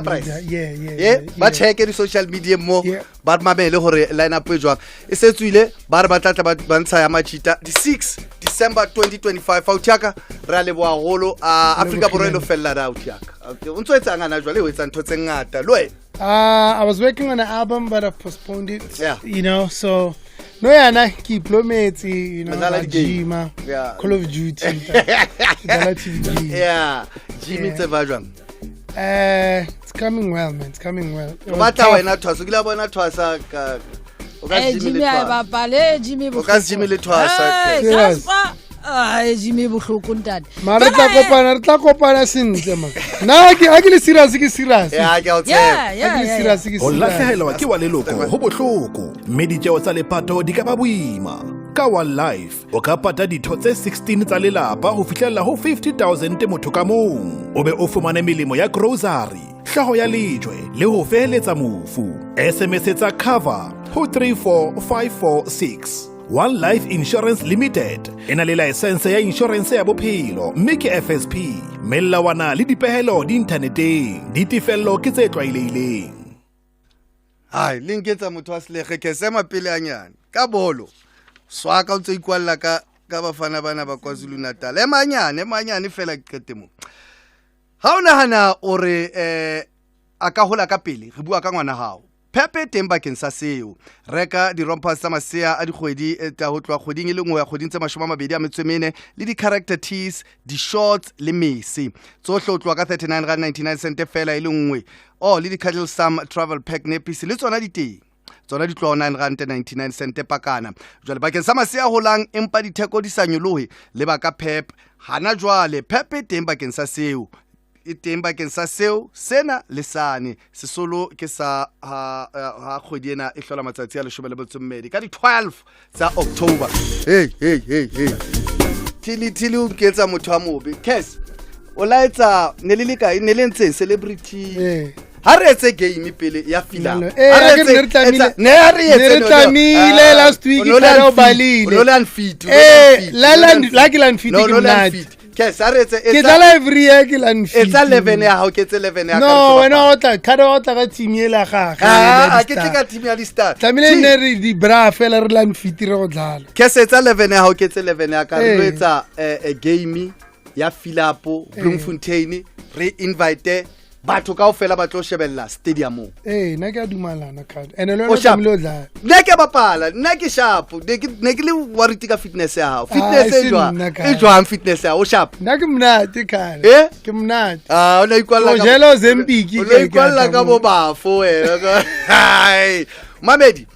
Ba check di social media mo. Ba mamele hore line up e jwang. E se tswile ba re batla ba ntsha ya Majita di 6 December 2025 Fautiaka ra le boa golo Africa Borelo fella ra Fautiaka. Untso etsanga na jwale o etsa ntho tse ngata lwe. I was working on an album but I postponed it. You know, so no yana ke diplomate, you know, Jima, Call of Duty, Jimmy Tevajang. It's coming well, man. It's coming well. Bata wena thwaso kila bona thwasa ka Jimmy ba pale Jimmy bo ka Jimmy le thwasa Jimmy bohloko ntane mara re tla kopana sentle ma na ke le serious ke serious ke a tsaya o lahlehelwa ke wa leloko ho bohloko mme ditjeo tsa lepato di ka ba boima ka One Life o ka pata ditho tse 16 tsa lelapa ho fihlella ho 50,000 motho ka mong o be o fumane melemo ya grocery hlaho ya lejwe le ho feheletsa mofu SMS tsa cover ho 34546 One Life Insurance Limited ena le license ya insurance ya bophelo mme ke FSP melawana le dipehelo di inthaneteng ditefello ke tse tlwaelehileng hai linketsa motho a selege ke sema pele anyane ka bolo swaka o tse ikwalla ka bafana bana ba KwaZulu Natal manyane fela qete mo ha ona hana ore a ka hola ka pele re bua ka ngwana hao Pepe temba kensa seo reka di rompa tsa masea a dikgwedi ta ho tlwa kgweding e le ngwe ya kgweding tse 24 le di character tees di shorts le mesi tsohle o tlwa ka 39.99 cent fela e le ngwe le di cuddle some travel pack nepisi le tsona di teng tsona di tlwa 9.99 cent pakana jwale bakeng sa masea holang empa di theko di sa nyolohe le ba ka Pep hana jwale Pepe temba kensa seo e teng bakeng sa seo sena le sane sesolo ke sa ha kgwedi ena e hlola matsatsi a 12 ka di 12 tsa October. Hey tili o nketsa motho wa mobe Kes o laetsa ne le kae ne le ntse celebrity ha re etse game pele ya fila ne re tlamile last week ka balile no land fit la ke land fit ke mnati Kes ha re etse ke tla every year ke land fit it's 11 ya ha o ke 11 ya no wena o tla ka team ye la gaga a ke ka team ya di start tlamile ne re di bra fela re land fit re go dlala Kes it's 11 ya ha o ke 11 ya ka re etsa a game ya Filapo Bloemfontein re invite batho kaofela ba tlo shebella stadium nna ke a dumalana card ene le tlamile o dlala nna ke bapala nna ke sharp ne ke le wariti ka fitness ya hao fitness e jwang fitness ya o sharp nna ke mnate kare ke mnate o na ikwalla ka jelo zempiki o na ikwalla ka bo bafo wena hai mamedi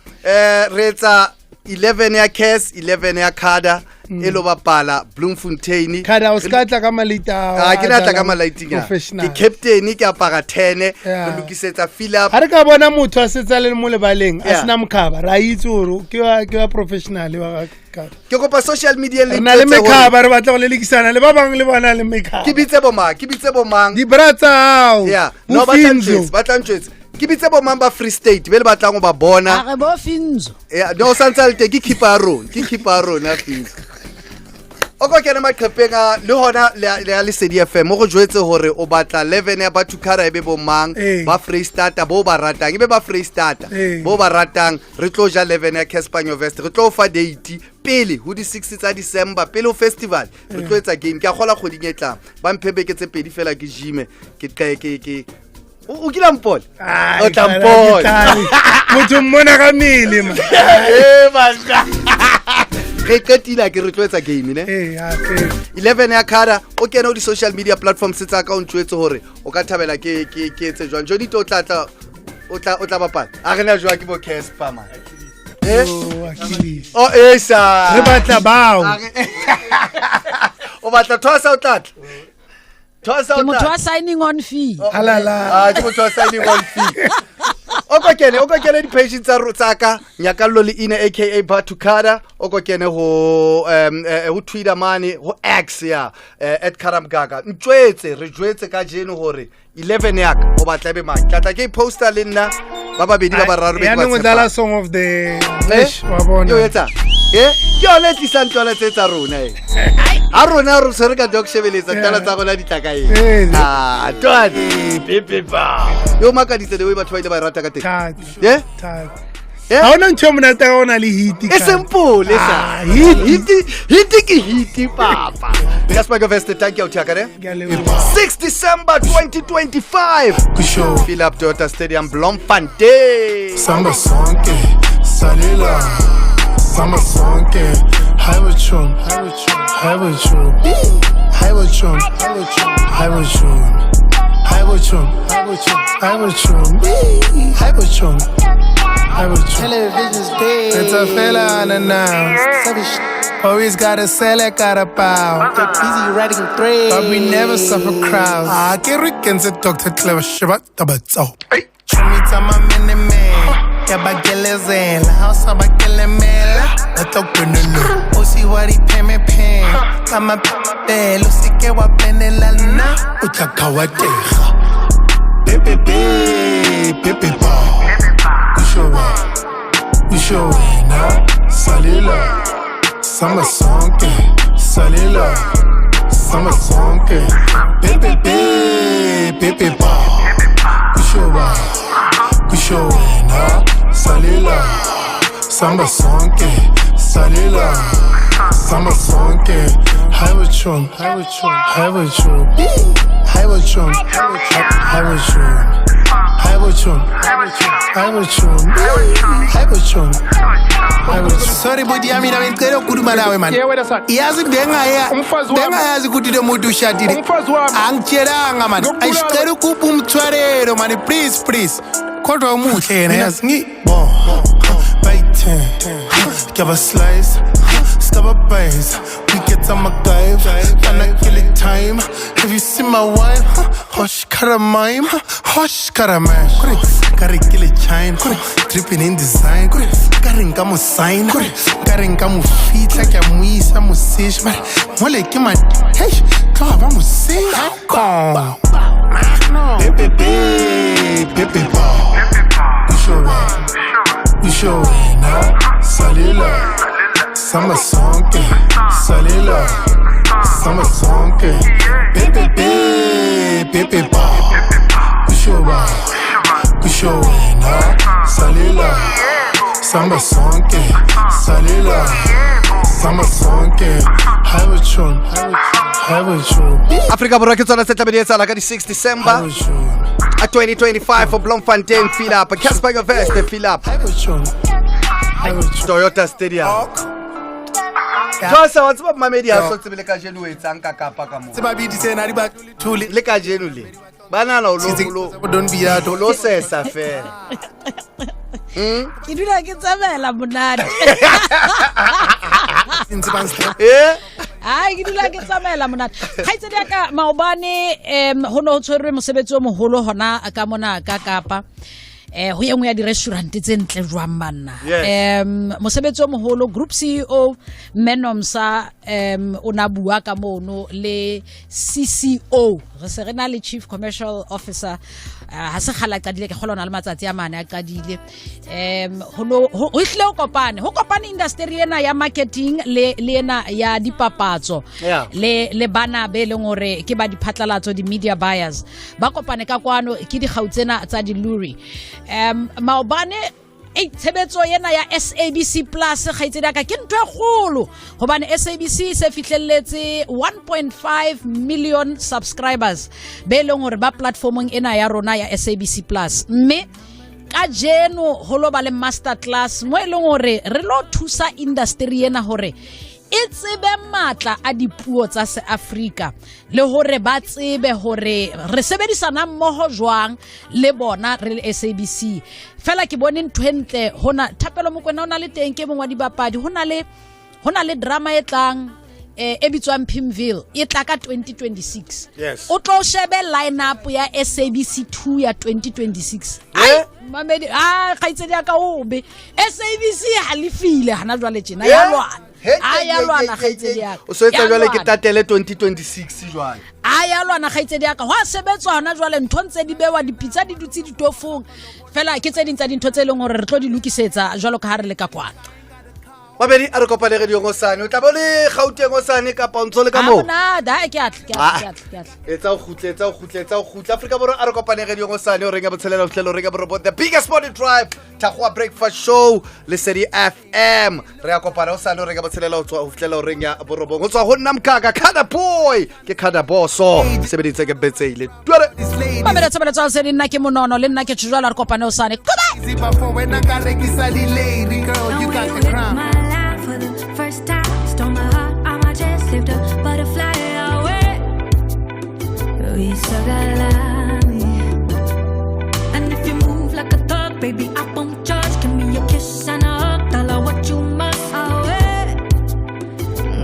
re etsa 11 ya Kes 11 ya Khada e lo bapala Bloemfontein Khada o skatla ka malita ke natla ka malaiting ke captain ke apara 10 re lokisetsa Philip ha re ka bona motho a setsa le mo lebaleng a sina mkhaba ra itse hore ke wa professional wa ka ke kopa social media le na le mkhaba re batla go lekisana le ba bang le bona le mkhaba ke bitse bomang di bratsa hao no batlantswetse ke bitse bo mamba Free State be le batlang go ba bona a re bo Finzo no santsalte ke keeper na Finzo o go kena maqhepeng le hona le Lesedi FM go jwetse hore o batla 11 ya batho kara ebe bo mang ba Free State bo ba ratang ebe ba Free State bo ba ratang re tlo ja 11 ya Casper Nyovest re tlo fa date pele ho di 6 tsa December pele ho festival re tlo etsa game ke a gola kgoding e tlang ba mphebeke tse pedi fela ke gym ke o kila mpol o tampol motho mmona ka mele ma bana re qetila ke re tloetsa game ne 11 ya Khada o kena o di social media platforms tsa account tswetse hore o ka thabela ke etse jwang jodi to tlatla o tla bapala a rena jwa ke bo Casper man esa re batla bao o batla thosa o tlatla ke motho wa signing on fee halala ke motho wa signing on fee o ko kene di page tsa ka nyakallo le ina aka Batho Khada o ko kene ho Twitter mane ho X ya @karamgaga re jwetse ka jeno hore 11 ya ka o batla be mang tlatla ke poster le nna ba babedi ba bararo be ba tsela song of the wa bona yo etsa ke ole tlisantwana tsetsa rona a rona re se re ka dog shebeletsa tala tsa gona ditaka twat pepepa yo makaditse le batho ba ile ba rata ka teng ha ona ntho monate ka ona le hit e simple esa hit ke hit papa Casper Nyovest thank you Uthakare 6 December 2025 Philip Toyota Stadium Bloemfontein samba sonke salela samba sonke Highwaytron television's big. It's a fella unannounced. Always gotta sell it, gotta bow. Get busy writing threads, but we never suffer crowds. I get Rickens a Dr. Clever Shibat Tabatso. Chumita my mini man. Yabagelezela, house abagelemela. Let's open the loop. Oh, see what he pay me pen. I'm a bell, see que wa penela na. Utakawateja. Pepe ba. We show now. Salila. Samba sonke. Salila. Samba sonke. Pepe ba. We show now. Salila. Samba sonke. Salila. Samba sonke. Highwaytron. Sorry budi yami na ngicela ukukhuluma nawe man. Yazi bengayazi ukuthi lo muntu ushadile. Angitshelanga man. Ayicela ukupha umthwarelo man please. Kodwa umuhle yena yazi ngibo. Bite. Give a slice. Stop a base. We get it's a MacGyver. And I kill it time. Have you seen my wine? Hush, caramine. Hush, caramine. Kare kill it chine. Dripping in design. Karing kamo sign. Karing kamo feet like a muisa musish. Mole kima. Hey, come on, sing. Come. Pepe, pepe, you show it now. Salila, summer song, salila, summer song, pepe, pepe, you show it now. Salila, summer song, salila, summer song, have a tune, have a tune. Africa Borwa ke tsona se tla bedisa la ka di 6 December 2025 for Bloemfontein fill up Casper Vest fill up Toyota Stadium. Josa what's up Mamedi ha so tsebele ka jeno etsang ka Kapa ka mo. Tseba bidise na di ba thule le ka jeno le. Bana na don't be out lo sesa fe. Ke dula ke tsamela monate. Ai ke dula ke tsamela monate. Khaitsedi ya ka maobane ho no tshwerwe mosebetsi o moholo hona ka mona ka Kapa. Ho ye ngwe ya di restaurant tse ntle jwang manna. Mosebetsi o moholo group CEO Menomsa ona bua ka mono le CCO re se rena le chief commercial officer ha se khala qadile ke kgolona le matsatsi a mane a qadile ho ihle ho kopane industry ena ya marketing le ena ya dipapatso le bana be leng hore ke ba diphatlalatso di media buyers ba kopane ka kwano ke di gautsena tsa di luri maobane tshebetso yena ya SABC Plus khaitsedi ka ke ntwe kgolo hobane SABC se fihlelletse 1.5 million subscribers be leng hore ba platformong ena ya rona ya SABC Plus mme ka jeno holo ba le master class mo eleng hore re lo thusa industry ena hore e tsebe matla a dipuo tsa se Africa le hore ba tsebe hore re sebedisana mmoho jwang le bona re le SABC fela ke bone ntwentle hona Thapelo Mokoena ona le teng ke mongwa dibapadi hona le drama e tlang e bitswang Pimville e tla ka 2026 o tlo shebe lineup ya SABC 2 ya 2026 Mamedi khaitsedi ya ka obe SABC halifile hana jwale tjena ya lwana ayalwana khaitsedi ya o so etsa jwale ke tatele 2026 jwale ayalwana khaitsedi ya ka ho sebetswa hona jwale ntho ntse di bewa dipitsa di dutse ditofong fela ke tse ding tsa dintho tse leng hore re tlo di lokisetsa jwalo ka ha re le ka kwana Mabedi a re kopane re di ngosane o tla bo le Gauteng ngosane ka pontso le ka mo na da ke atla etsa o khutletsa Africa Borwa a re kopane re di ngosane o renga botshelela o tlhelo renga borobot the biggest morning drive Thakgwa breakfast show le Sedi FM re a kopana o sane o renga botshelela o tswa o tlhelo renga borobong o tswa ho nna mkaka Kada boy ke Kada boso sebeditse ke betseile twere Mamedi tsebele tsa se nna ke monono le nna ke tshujala re kopane o sane before when I got lady girl you got the crown for the first time, stole my heart on my chest, lived a butterfly away. We still got love, and if you move like a thug, baby, I won't judge. Give me a kiss and a hug, tell her what you must. Away,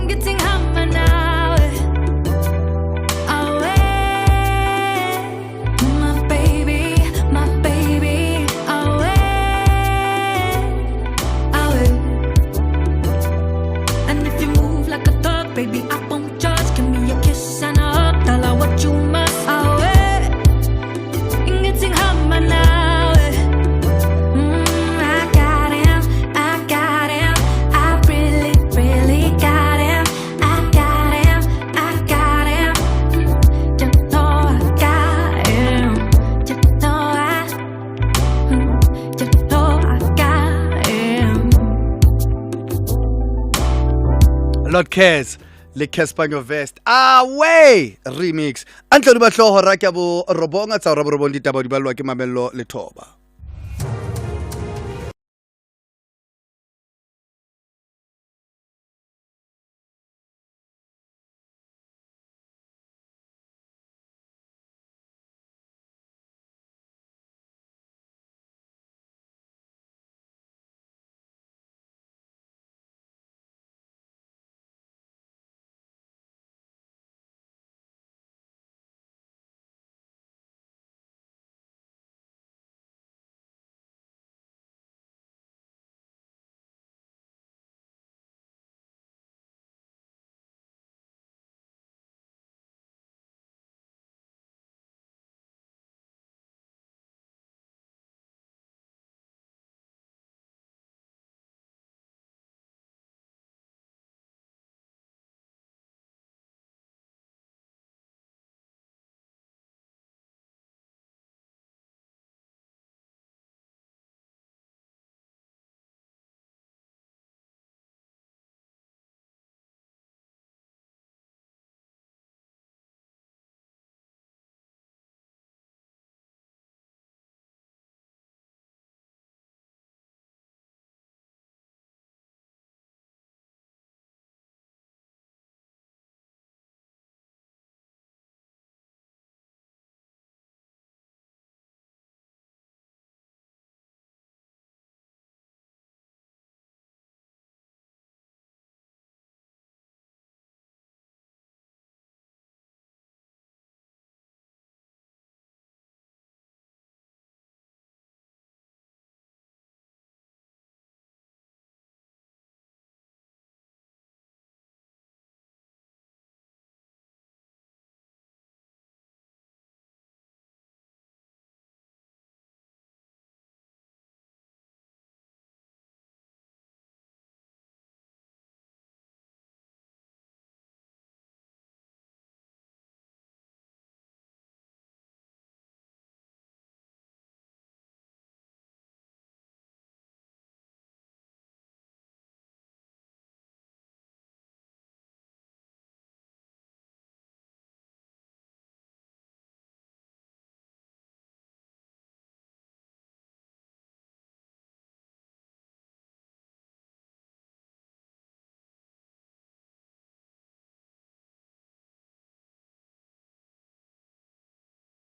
getting hammered now. Away, my baby, away, away. And if you move like a thug, baby, I won't judge. Give me a kiss and a hug, tell her what you must. Away, getting hammer now. I got him, I really, really got him. I got him, just know I got him. Just know I got him. Lord Cares le Casper Vest away remix antle di batlo ho ra ke bo robonga tsa ra bo robong ditaba di balwa ke Mamello le Thoba